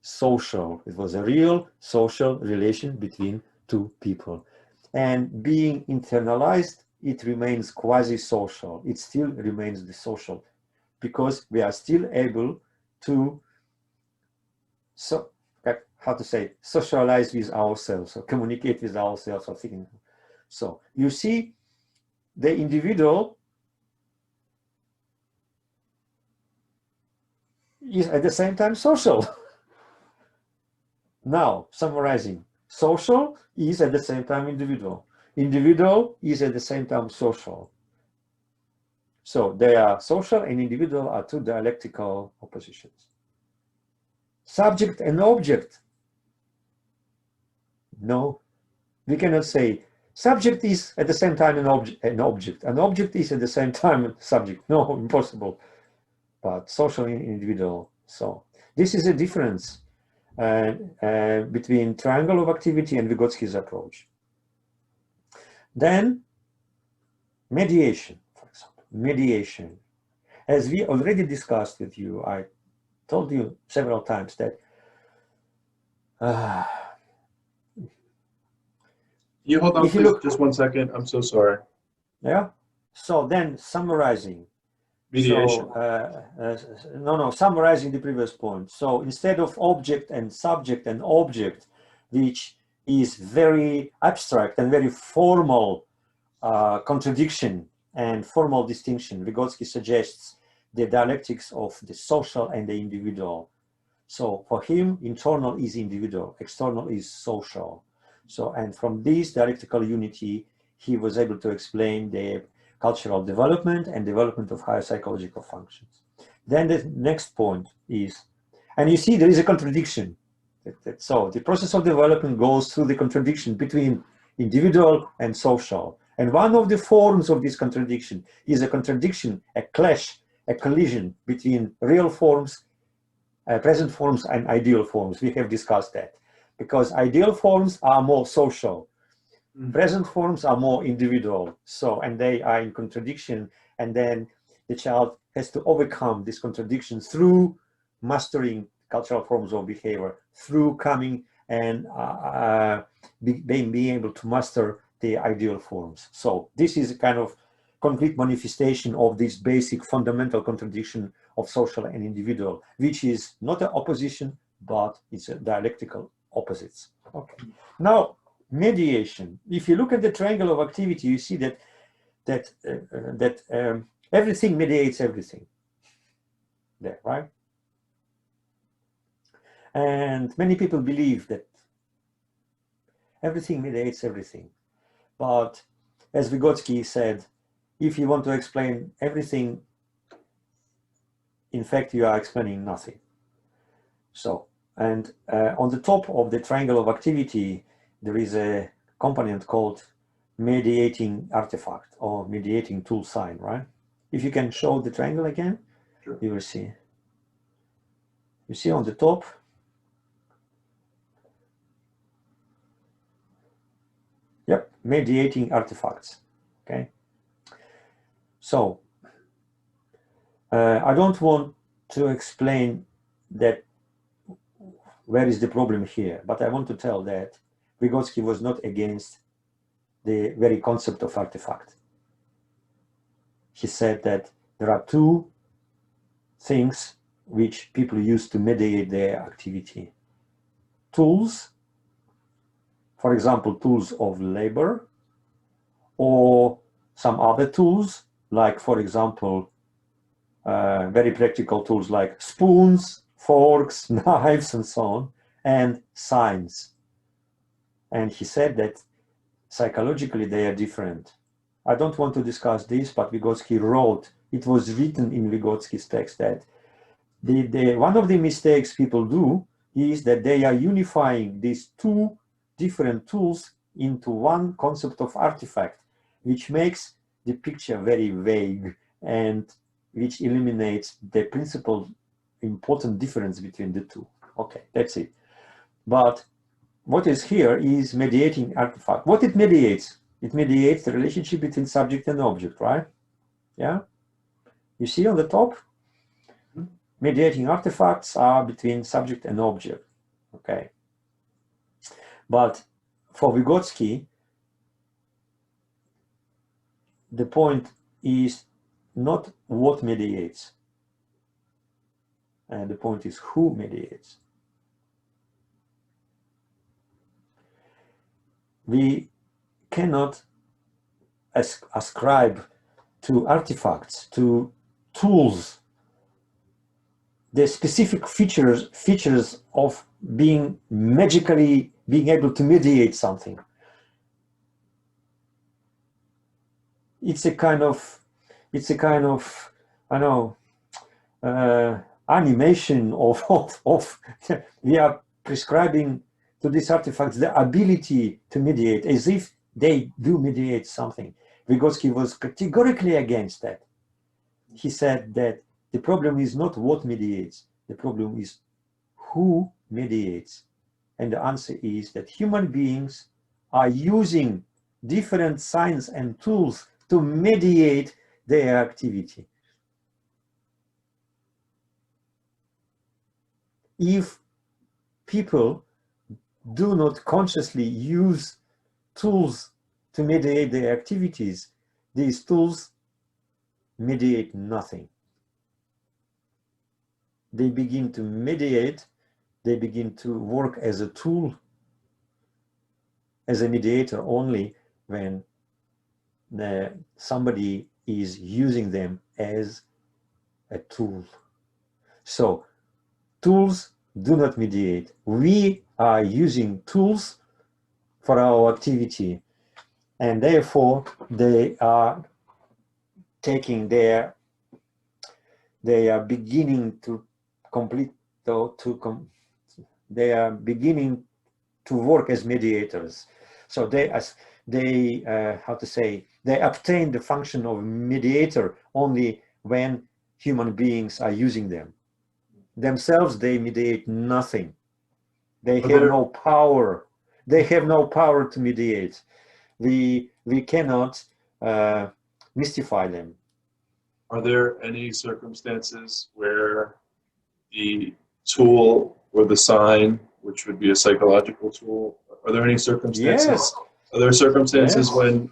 social. It was a real social relation between two people. And being internalized, it remains quasi-social. It still remains the social because we are still able to, socialize with ourselves or communicate with ourselves or thinking. So you see, the individual is at the same time social. Now, summarizing, social is at the same time individual. Individual is at the same time social. So they are social and individual are two dialectical oppositions. Subject and object. No, we cannot say subject is at the same time an object. An object is at the same time a subject. No, impossible. But social and individual. So this is a difference between triangle of activity and Vygotsky's approach. Then mediation, for example, mediation. As we already discussed with you, I told you several times that you hold on, please, just 1 second. I'm so sorry. Yeah. So then summarizing. Mediation. So, summarizing the previous point. So instead of object and subject and object, which is very abstract and very formal contradiction and formal distinction, Vygotsky suggests the dialectics of the social and the individual. So for him, internal is individual, external is social. So, and from this dialectical unity, he was able to explain the cultural development and development of higher psychological functions. Then the next point is, and you see there is a contradiction. So the process of development goes through the contradiction between individual and social. And one of the forms of this contradiction is a contradiction, a clash, a collision between real forms, present forms and ideal forms. We have discussed that because ideal forms are more social. Present forms are more individual. So, and they are in contradiction. And then the child has to overcome this contradiction through mastering cultural forms of behavior, through coming and being able to master the ideal forms. So this is a kind of concrete manifestation of this basic fundamental contradiction of social and individual, which is not an opposition, but it's a dialectical opposites. Okay. Now, mediation. If you look at the triangle of activity, you see that everything mediates everything. There, right? And many people believe that everything mediates everything. But as Vygotsky said, if you want to explain everything, in fact, you are explaining nothing. So, and on the top of the triangle of activity, there is a component called mediating artifact or mediating tool sign, right? If you can show the triangle again, Sure. you will see. You see on the top, yep, mediating artifacts, okay? So, I don't want to explain that where is the problem here, but I want to tell that Vygotsky was not against the very concept of artifact. He said that there are two things which people use to mediate their activity. Tools, for example, tools of labor, or some other tools, like, for example, very practical tools like spoons, forks, knives, and so on, and signs. And he said that psychologically they are different. I don't want to discuss this, but Vygotsky wrote, it was written in Vygotsky's text that one of the mistakes people do is that they are unifying these two different tools into one concept of artifact, which makes the picture very vague and which eliminates the principal important difference between the two. Okay, that's it. But what is here is mediating artifact. What it mediates? It mediates the relationship between subject and object, right? Yeah? You see on the top? Mediating artifacts are between subject and object, okay? But for Vygotsky, the point is not what mediates, and the point is who mediates. We cannot ascribe to artifacts, to tools, the specific features of magically being able to mediate something. It's a kind of, I know, animation of we are prescribing to these artifacts the ability to mediate, as if they do mediate something. Vygotsky was categorically against that. He said that the problem is not what mediates, the problem is who mediates. And the answer is that human beings are using different signs and tools to mediate their activity. If people do not consciously use tools to mediate their activities, these tools mediate nothing. They begin to mediate, they begin to work as a tool, as a mediator only when somebody is using them as a tool. So tools do not mediate. We are using tools for our activity, and therefore they are taking they are beginning to complete, they are beginning to work as mediators. So they how to say, they obtain the function of mediator only when human beings are using them. Themselves, they mediate nothing. They have no power. They have no power to mediate. We cannot mystify them. Are there any circumstances where the tool or the sign, which would be a psychological tool, are there any circumstances? Yes. Are there circumstances Yes. when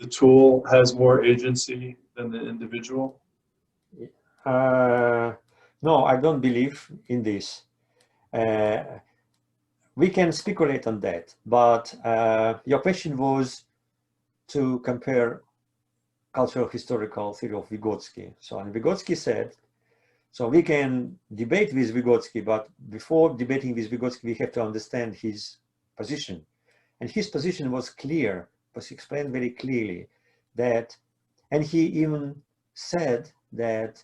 the tool has more agency than the individual? No, I don't believe in this. We can speculate on that, but your question was to compare cultural historical theory of Vygotsky. So, and Vygotsky said, so we can debate with Vygotsky, but before debating with Vygotsky, we have to understand his position. And his position was clear, was explained very clearly, that And he even said that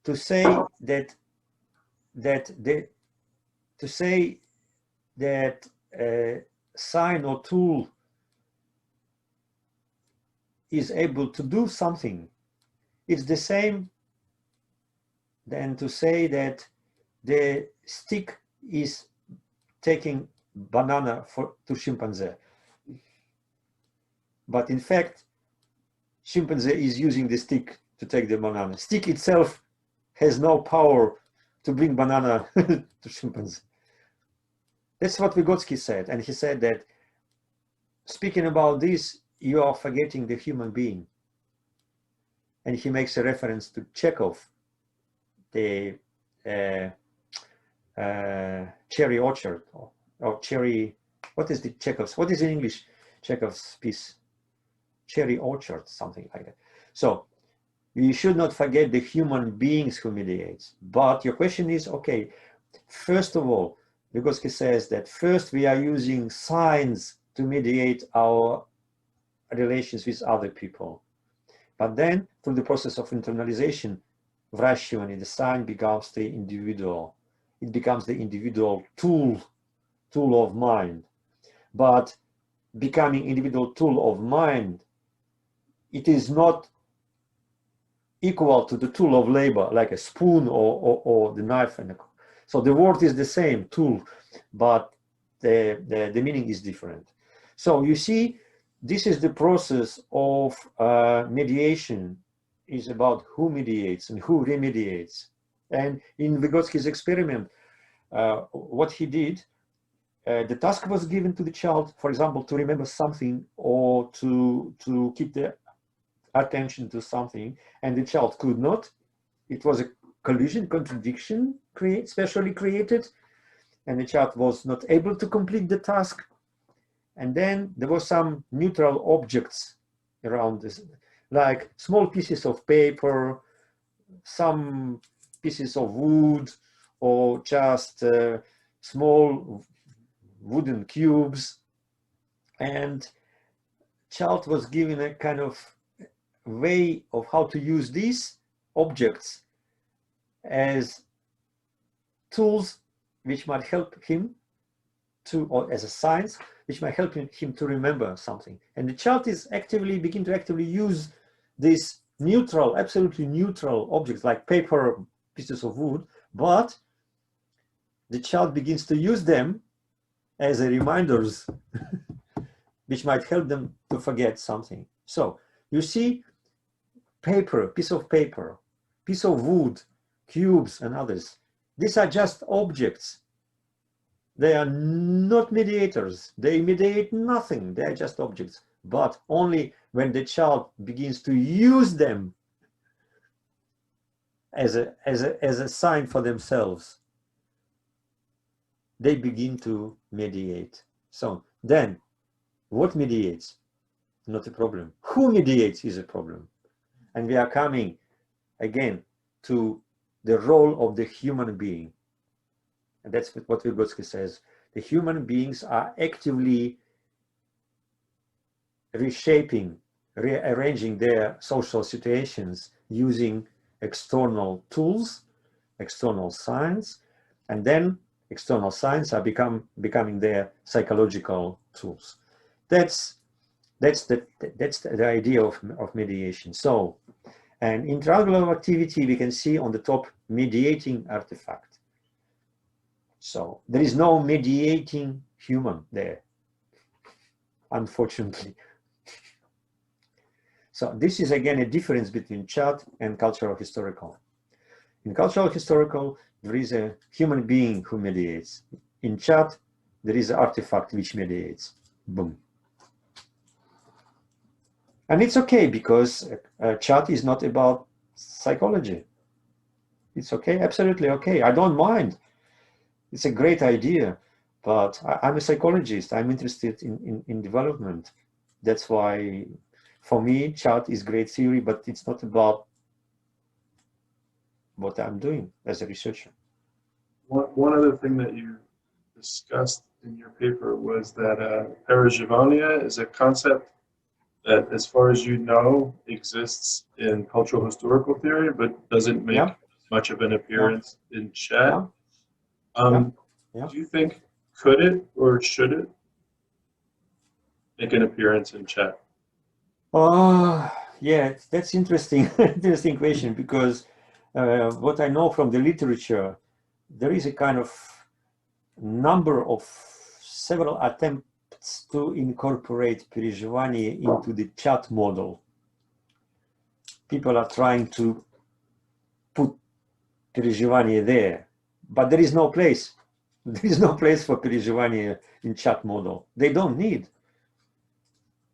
to say that a sign or tool is able to do something, it's the same than to say that the stick is taking banana to chimpanzee. But in fact, chimpanzee is using the stick to take the banana. Stick itself has no power to bring banana to chimpanzee. That's what Vygotsky said. And he said that speaking about this, you are forgetting the human being. And he makes a reference to Chekhov, the cherry orchard, or cherry, what is the Chekhov's, what is in English Chekhov's piece? Cherry orchard, something like that. So you should not forget the human beings who mediates. But your question is, okay, first of all, Vygotsky says that first we are using signs to mediate our relations with other people. But then through the process of internalization, perezhivanie, the sign becomes the individual. It becomes the individual tool of mind. But becoming individual tool of mind, it is not equal to the tool of labor, like a spoon or the knife. So the word is the same, tool, but the meaning is different. So you see, this is the process of mediation, is about who mediates and who remediates. And in Vygotsky's experiment, what he did, the task was given to the child, for example, to remember something or to keep the attention to something, and the child could not. It was a collision, contradiction specially created, and the child was not able to complete the task. And then there were some neutral objects around this, like small pieces of paper, some pieces of wood, or just small wooden cubes. And child was given a kind of way of how to use these objects as tools which might help him to, or as a science, which might help him to remember something. And the child is begin to actively use these neutral, absolutely neutral objects like paper, pieces of wood, but the child begins to use them as a reminders which might help them to forget something. So you see, paper, piece of paper, piece of wood, cubes and others, these are just objects. They are not mediators. They mediate nothing. They are just objects. But only when the child begins to use them as a sign for themselves, they begin to mediate. So then, what mediates? Not a problem. Who mediates is a problem. And we are coming again to the role of the human being. And that's what Vygotsky says. The human beings are actively reshaping, rearranging their social situations using external tools, external signs, and then external signs are becoming their psychological tools. That's the idea of mediation. So, and in triangular activity, we can see on the top mediating artifact. So there is no mediating human there, unfortunately. So this is again a difference between chat and cultural historical. In cultural historical, there is a human being who mediates. In chat, there is an artifact which mediates. Boom. And it's okay, because chat is not about psychology. It's okay, absolutely okay. I don't mind. It's a great idea, but I'm a psychologist. I'm interested in development. That's why, for me, chat is great theory, but it's not about what I'm doing as a researcher. One other thing that you discussed in your paper was that perezhivanie is a concept that, as far as you know, exists in cultural historical theory, but doesn't make Yeah, much of an yeah, appearance in chat. yeah, yeah, yeah. Do you think, could it or should it make an appearance in chat? Oh, yeah, that's interesting. Interesting question, because what I know from the literature, there is a kind of number of several attempts to incorporate perezhivanie into the chat model. People are trying to put perezhivanie there, but there is no place. There is no place for perezhivanie in chat model. They don't need,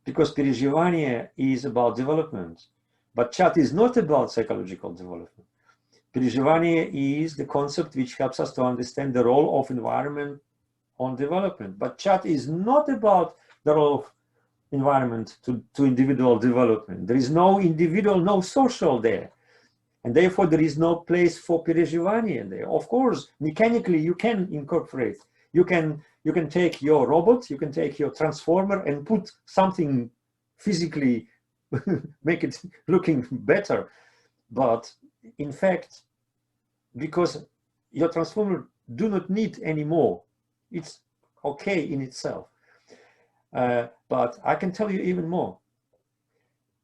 because perezhivanie is about development, but chat is not about psychological development. Perezhivanie is the concept which helps us to understand the role of environment on development, but chat is not about the role of environment to individual development. There is no individual, no social there, and therefore there is no place for perezhivanie there. Of course, mechanically you can incorporate. You can take your robot, you can take your transformer and put something physically, make it looking better. But in fact, because your transformer do not need anymore, it's okay in itself. But I can tell you even more.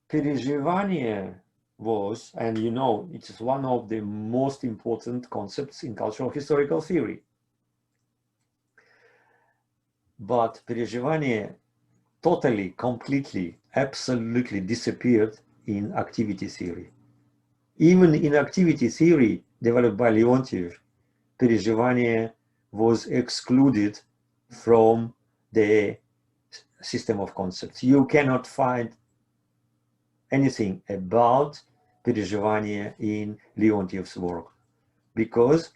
Perezhivanie was, and you know, it is one of the most important concepts in cultural historical theory. But perezhivanie totally, completely, absolutely disappeared in activity theory. Even in activity theory developed by Leontiev, perezhivanie was excluded from the system of concepts. You cannot find anything about perezhivanie in Leontiev's work, because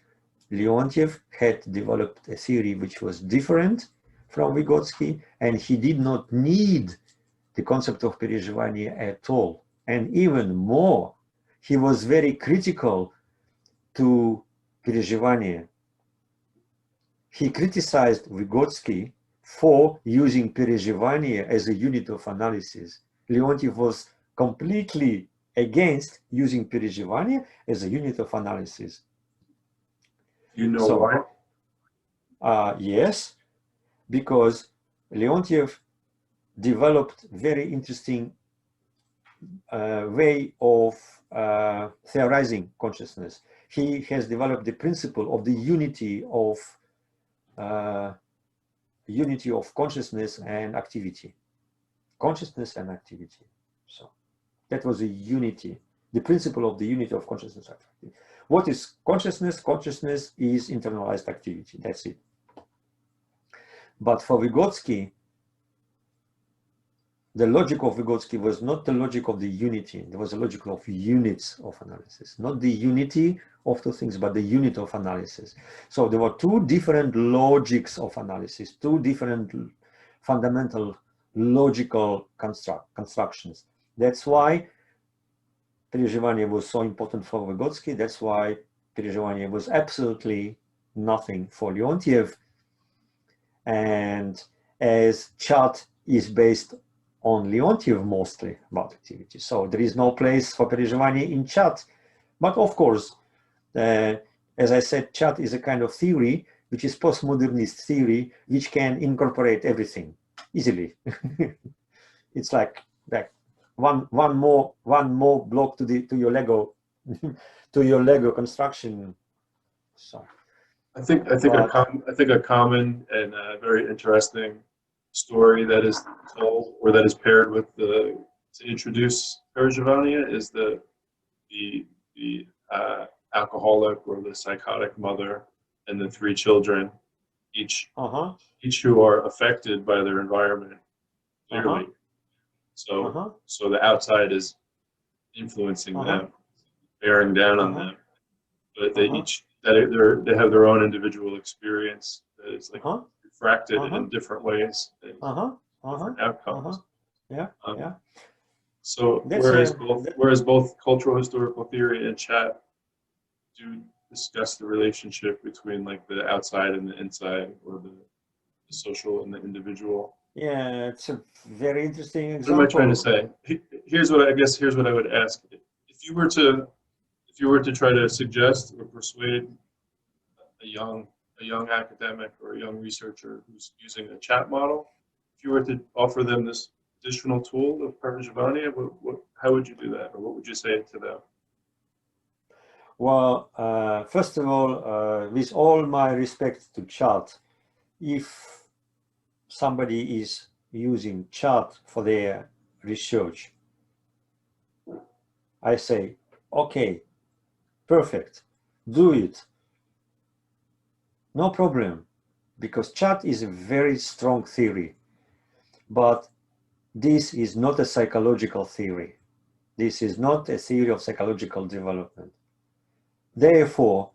Leontiev had developed a theory which was different from Vygotsky, and he did not need the concept of perezhivanie at all. And even more, he was very critical to perezhivanie. He criticized Vygotsky for using perezhivanie as a unit of analysis. Leontiev was completely against using perezhivanie as a unit of analysis. You know why? Yes, because Leontiev developed very interesting way of theorizing consciousness. He has developed the principle of the unity of consciousness and activity. Consciousness and activity. So that was a unity, the principle of the unity of consciousness and activity. What is consciousness? Consciousness is internalized activity. That's it. But for Vygotsky, the logic of Vygotsky was not the logic of the unity. There was a logic of units of analysis, not the unity of two things, but the unit of analysis. So there were two different logics of analysis, two different fundamental logical constructions. That's why perezhivanie was so important for Vygotsky. That's why perezhivanie was absolutely nothing for Leontiev. And as chat is based on Leontiev mostly about activity, so there is no place for perezhivanie in chat. But of course, as I said, chat is a kind of theory which is postmodernist theory, which can incorporate everything easily. It's like one more block to your Lego to your Lego construction. So I think a common and very interesting story that is told, or that is paired with to introduce perezhivanie, is the alcoholic or the psychotic mother and the three children, each who are affected by their environment clearly. So the outside is influencing them, bearing down on them, but they each they have their own individual experience that is like refracted in different ways, and different outcomes. So whereas both cultural historical theory and chat do discuss the relationship between like the outside and the inside, or the the social and the individual. Yeah, it's a very interesting What example. am I trying to say? Here's what I would ask. If you were to try to suggest or persuade a young academic or a young researcher who's using a chat model, if you were to offer them this additional tool of perezhivanie, how would you do that, or what would you say to them? Well, first of all, with all my respect to chat, if somebody is using chat for their research, I say, okay, perfect, do it. No problem, because chat is a very strong theory, but this is not a psychological theory. This is not a theory of psychological development. Therefore,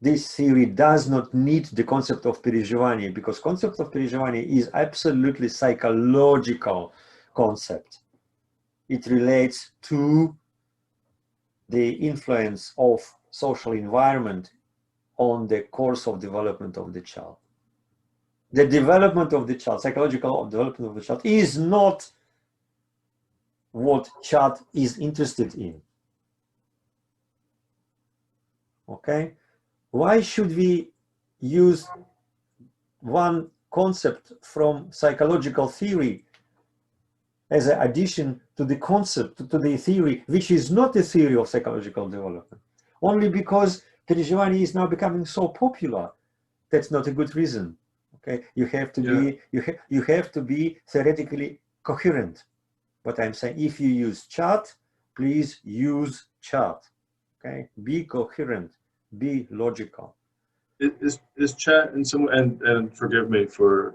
this theory does not need the concept of perezhivanie, because concept of perezhivanie is absolutely psychological concept. It relates to the influence of social environment on the course of development of the child. The development of the child, psychological development of the child, is not what chat is interested in. Okay? Why should we use one concept from psychological theory as an addition to the concept, to the theory, which is not a theory of psychological development? Only because perezhivanie is now becoming so popular. That's not a good reason. Okay, you have to be you have to be theoretically coherent. But I'm saying, if you use chat, please use chat. Okay, be coherent, be logical. Is chat and forgive me for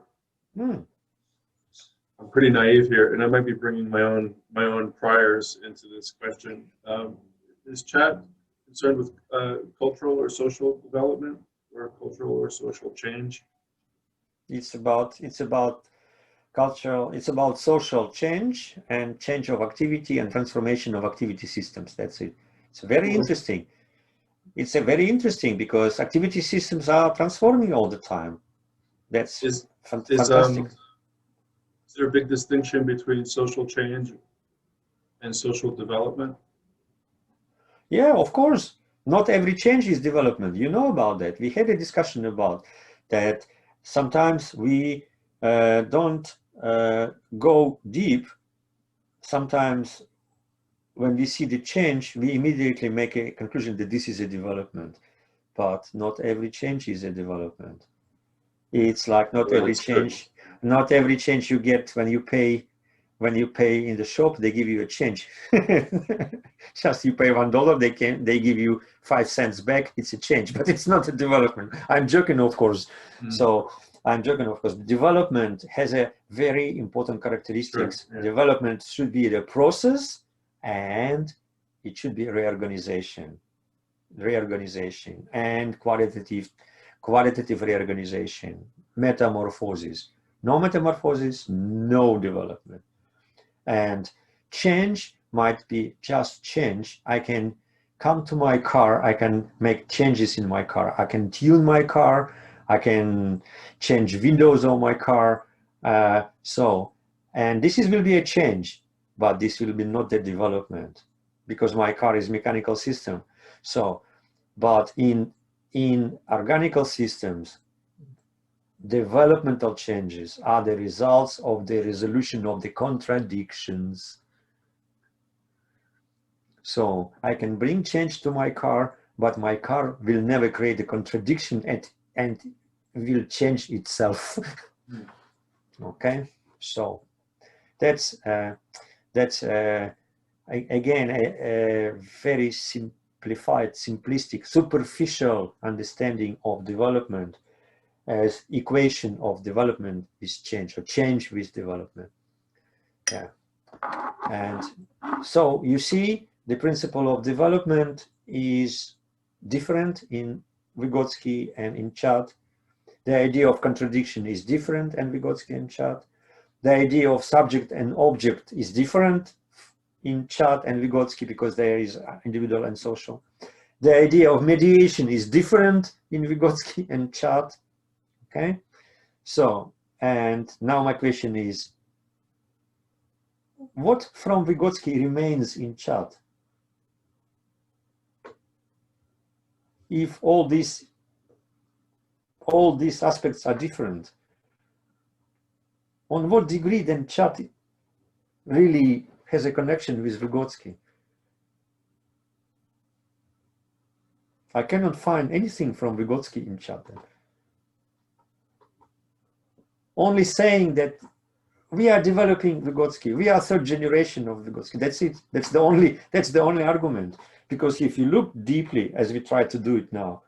I'm pretty naive here, and I might be bringing my own priors into this question. Is chat concerned with cultural or social development, or cultural or social change? It's about cultural, it's about social change and change of activity and transformation of activity systems. That's it. It's very interesting. It's a very interesting because activity systems are transforming all the time. That's fantastic. Is there a big distinction between social change and social development? Yeah, of course. Not every change is development. You know about that. We had a discussion about that. Sometimes we don't go deep. Sometimes when we see the change, we immediately make a conclusion that this is a development. But not every change is a development. It's like not every change you get when you pay in the shop, they give you a change. Just you pay $1, they give you 5 cents back. It's a change, but it's not a development. I'm joking, of course. So I'm joking, of course. Development has a very important characteristics. Sure, yeah. Development should be the process, and it should be reorganization and qualitative reorganization, metamorphosis. No metamorphosis, no development. And change might be just change. I can come to my car, I can make changes in my car, I can tune my car, I can change windows on my car. And this will be a change, but this will be not the development, because my car is mechanical system. So, but in organical systems, developmental changes are the results of the resolution of the contradictions. So I can bring change to my car, but my car will never create a contradiction and will change itself. Okay, so that's again a very simplified, simplistic, superficial understanding of development as equation of development with change, or change with development. Yeah. And so you see, the principle of development is different in Vygotsky and in chat. The idea of contradiction is different in Vygotsky and chat. The idea of subject and object is different in chat and Vygotsky, because there is individual and social. The idea of mediation is different in Vygotsky and chat. Okay, so And now my question is, what from Vygotsky remains in chat? If all these aspects are different, on what degree then chat really has a connection with Vygotsky? I cannot find anything from Vygotsky in chat. Only saying that we are developing Vygotsky, we are third generation of Vygotsky. That's it. That's the only argument. Because if you look deeply, as we try to do it now,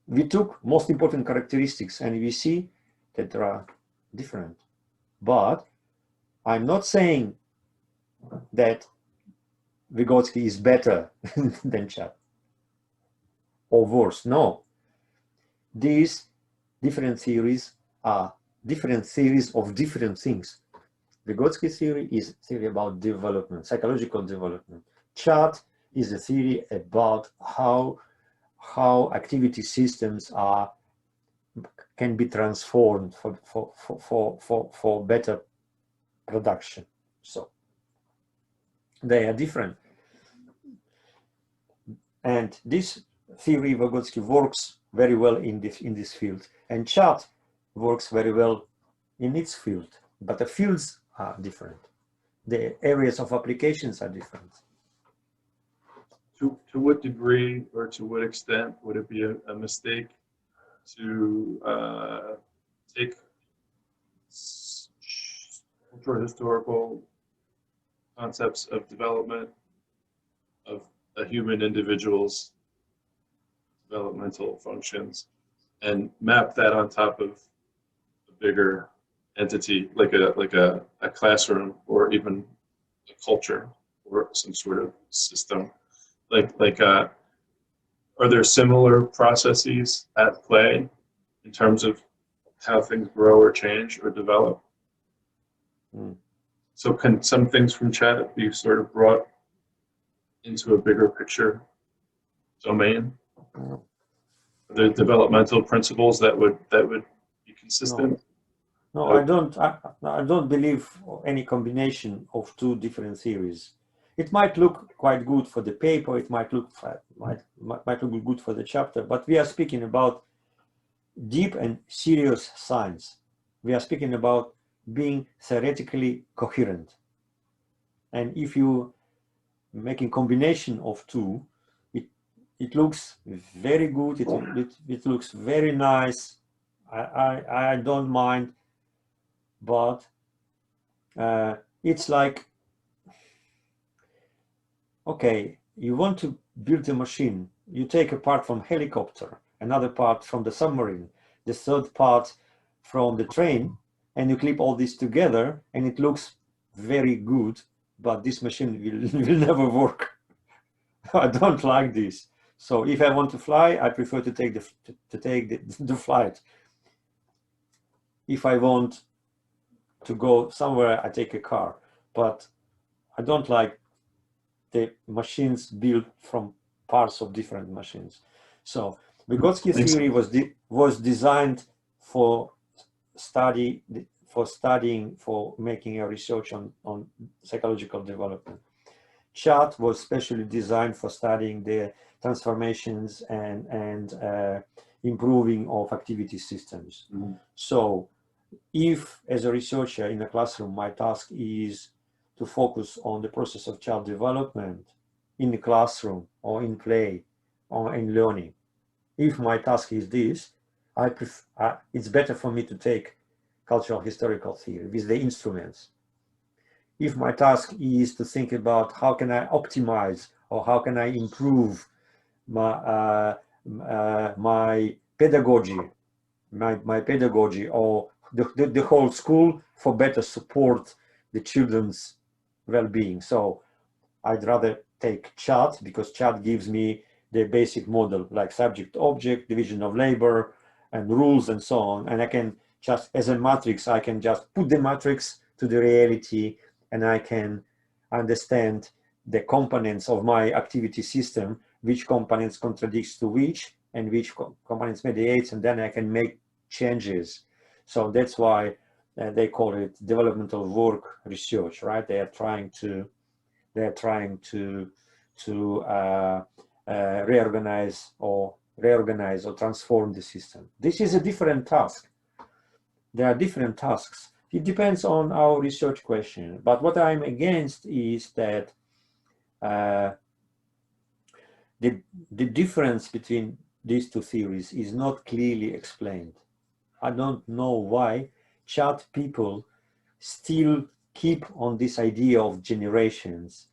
we took most important characteristics and we see that they are different. But I'm not saying that Vygotsky is better than chat or worse. No. These different theories are different theories of different things. Vygotsky theory is theory about development, psychological development. Chat is a theory about how activity systems can be transformed for better production. So they are different. And this theory, Vygotsky, works very well in this field. And chat works very well in its field. But the fields are different. The areas of applications are different. To what degree or to what extent would it be a mistake to take cultural historical concepts of development of a human individual's developmental functions and map that on top of a bigger entity like a classroom or even a culture or some sort of system? Are there similar processes at play in terms of how things grow or change or develop? So can some things from chat be sort of brought into a bigger picture domain? Are there developmental principles that would be consistent? No, I don't believe any combination of two different theories. It might look quite good for the paper, it might look good for the chapter, but we are speaking about deep and serious science. We are speaking about being theoretically coherent. And if you making combination of two, it looks very good, it looks very nice. I don't mind, but it's like, okay, you want to build a machine, you take a part from helicopter, another part from the submarine, the third part from the train, and you clip all this together and it looks very good, but this machine will never work. I don't like this. So if I want to fly, I prefer to take the flight. If I want to go somewhere, I take a car, but I don't like the machines built from parts of different machines. So Vygotsky theory was designed for making a research on psychological development. Chat was specially designed for studying the transformations and improving of activity systems. So if, as a researcher in a classroom, my task is to focus on the process of child development in the classroom or in play or in learning, if my task is this, it's better for me to take cultural historical theory with the instruments. If my task is to think about how can I optimize or how can I improve my pedagogy, my pedagogy or the whole school for better support the children's well-being. So I'd rather take chat because chat gives me the basic model like subject, object, division of labor and rules and so on. And I can just, as a matrix, I can just put the matrix to the reality and I can understand the components of my activity system, which components contradicts to which and which components mediates, and then I can make changes. So that's why they call it developmental work research, right? They are trying to reorganize or transform the system. This is a different task. There are different tasks. It depends on our research question. But what I'm against is that the difference between these two theories is not clearly explained. I don't know why chat people still keep on this idea of generations.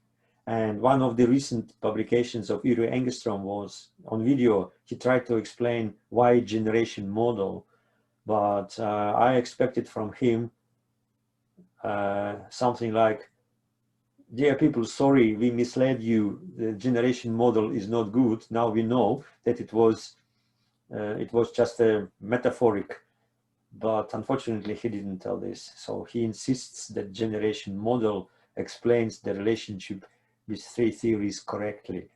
And one of the recent publications of Uri Engström was on video. He tried to explain why generation model, but I expected from him something like, dear people, sorry, we misled you. The generation model is not good. Now we know that it was just a metaphoric, but unfortunately he didn't tell this. So he insists that generation model explains the relationship with three theories correctly.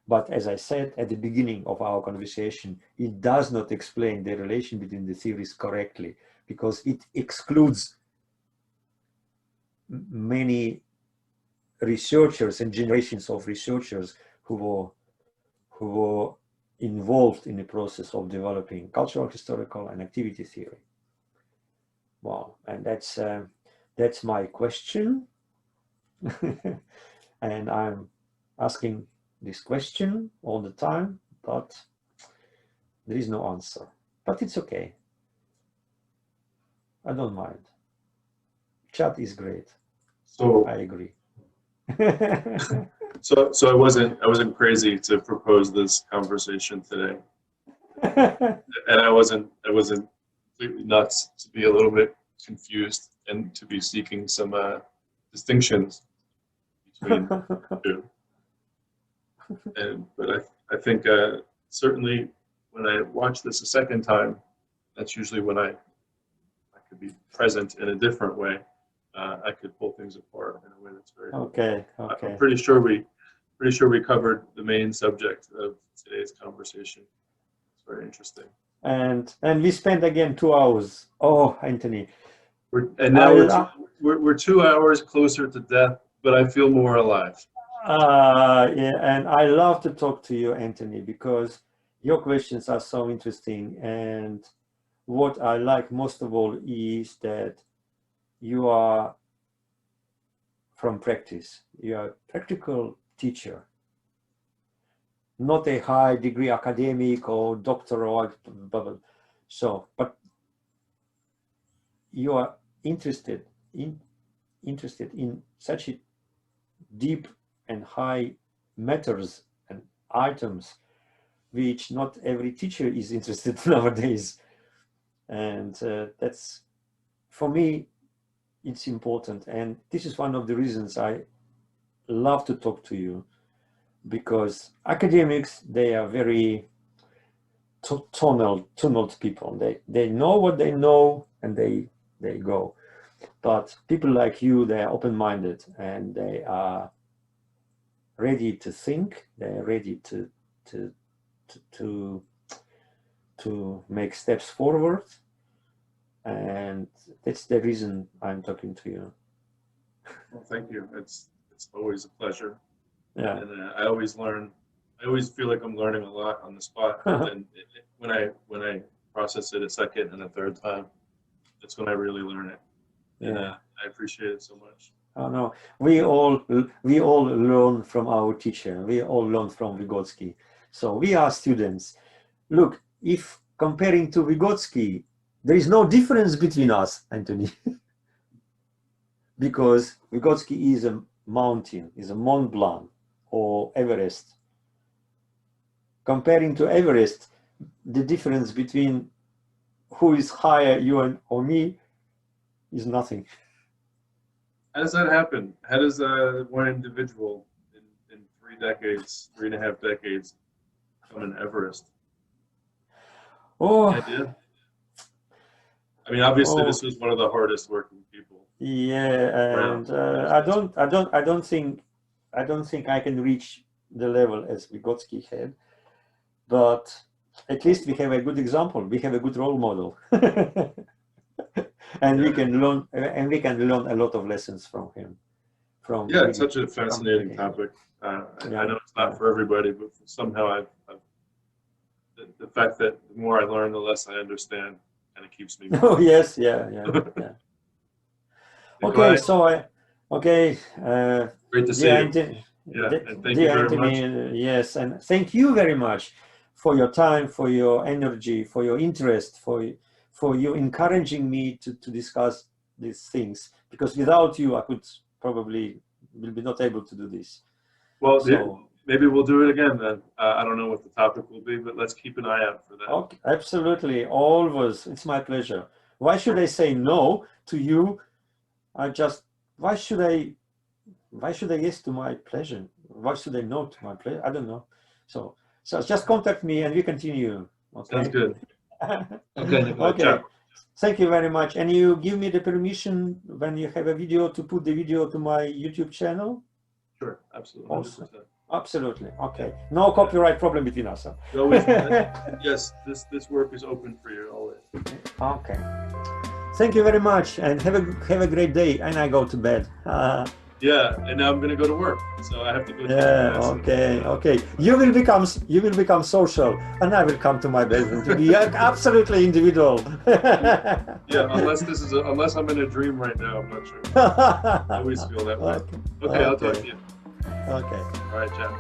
But as I said at the beginning of our conversation, it does not explain the relation between the theories correctly, because it excludes many researchers and generations of researchers who were involved in the process of developing cultural, historical, and activity theory. Wow, and that's my question. And I'm asking this question all the time, but there is no answer. But it's okay. I don't mind. Chat is great. So I agree. so I wasn't crazy to propose this conversation today, and I wasn't completely nuts to be a little bit confused and to be seeking some distinctions between the two. But I think certainly when I watch this a second time, that's usually when I could be present in a different way. I could pull things apart in a way that's very okay. I'm pretty sure we covered the main subject of today's conversation. It's very interesting. And we spent again 2 hours. Oh, Anthony. We're 2 hours closer to death, but I feel more alive. Yeah, and I love to talk to you, Anthony, because your questions are so interesting. And what I like most of all is that you are from practice. You are a practical teacher, not a high degree academic or doctoral. So, but you are interested in such a deep and high matters and items which not every teacher is interested nowadays. And that's, for me, it's important. And this is one of the reasons I love to talk to you, because academics, they are very tunneled people. They know what they know and they go. But people like you, they are open-minded and they are ready to think. They're ready to make steps forward, and that's the reason I'm talking to you. Well, thank you. It's always a pleasure. Yeah. And I always learn. I always feel like I'm learning a lot on the spot. And when I process it a second and a third time, that's when I really learn it. And Yeah. I appreciate it so much. Oh no, we all learn from our teacher. We all learn from Vygotsky. So we are students. Look, if comparing to Vygotsky, there is no difference between us, Anthony, because Vygotsky is a mountain, is a Mont Blanc or Everest. Comparing to Everest, the difference between who is higher, you or me, is nothing. How does that happen? How does one individual in 3 decades, 3.5 decades, become an Everest? Oh, Any idea? I mean, obviously, this was one of the hardest working people. Yeah, and I don't think I can reach the level as Vygotsky had, but at least we have a good example. We have a good role model, and we can learn a lot of lessons from him. Yeah, it's such a fascinating topic. I know it's not for everybody, but somehow the fact that the more I learn, the less I understand, and it keeps me. Oh yes, yeah. Okay, so great to see you. And thank you very much. Yes, and thank you very much for your time, for your energy, for your interest, for you encouraging me to discuss these things. Because without you, I could probably will be not able to do this. Well, maybe we'll do it again then. I don't know what the topic will be, but let's keep an eye out for that. Okay, absolutely, always. It's my pleasure. Why should I say no to you? Why should I yes to my pleasure? Why should I no to my pleasure? I don't know. So just contact me and we continue. Okay? Sounds good. Okay, Nikolai. Okay. Thank you very much. And you give me the permission when you have a video to put the video to my YouTube channel? Sure, absolutely. Awesome. Absolutely. Okay. No copyright problem between us. Huh? Yes, this work is open for you always. Okay. Thank you very much, and have a great day. And I go to bed. Yeah, and now I'm going to go to work, so I have to go. Okay. You will become social, and I will come to my bedroom to be absolutely individual. Yeah, unless I'm in a dream right now, I'm not sure. I always feel that way. Okay, I'll talk to you. Okay. All right, Jack.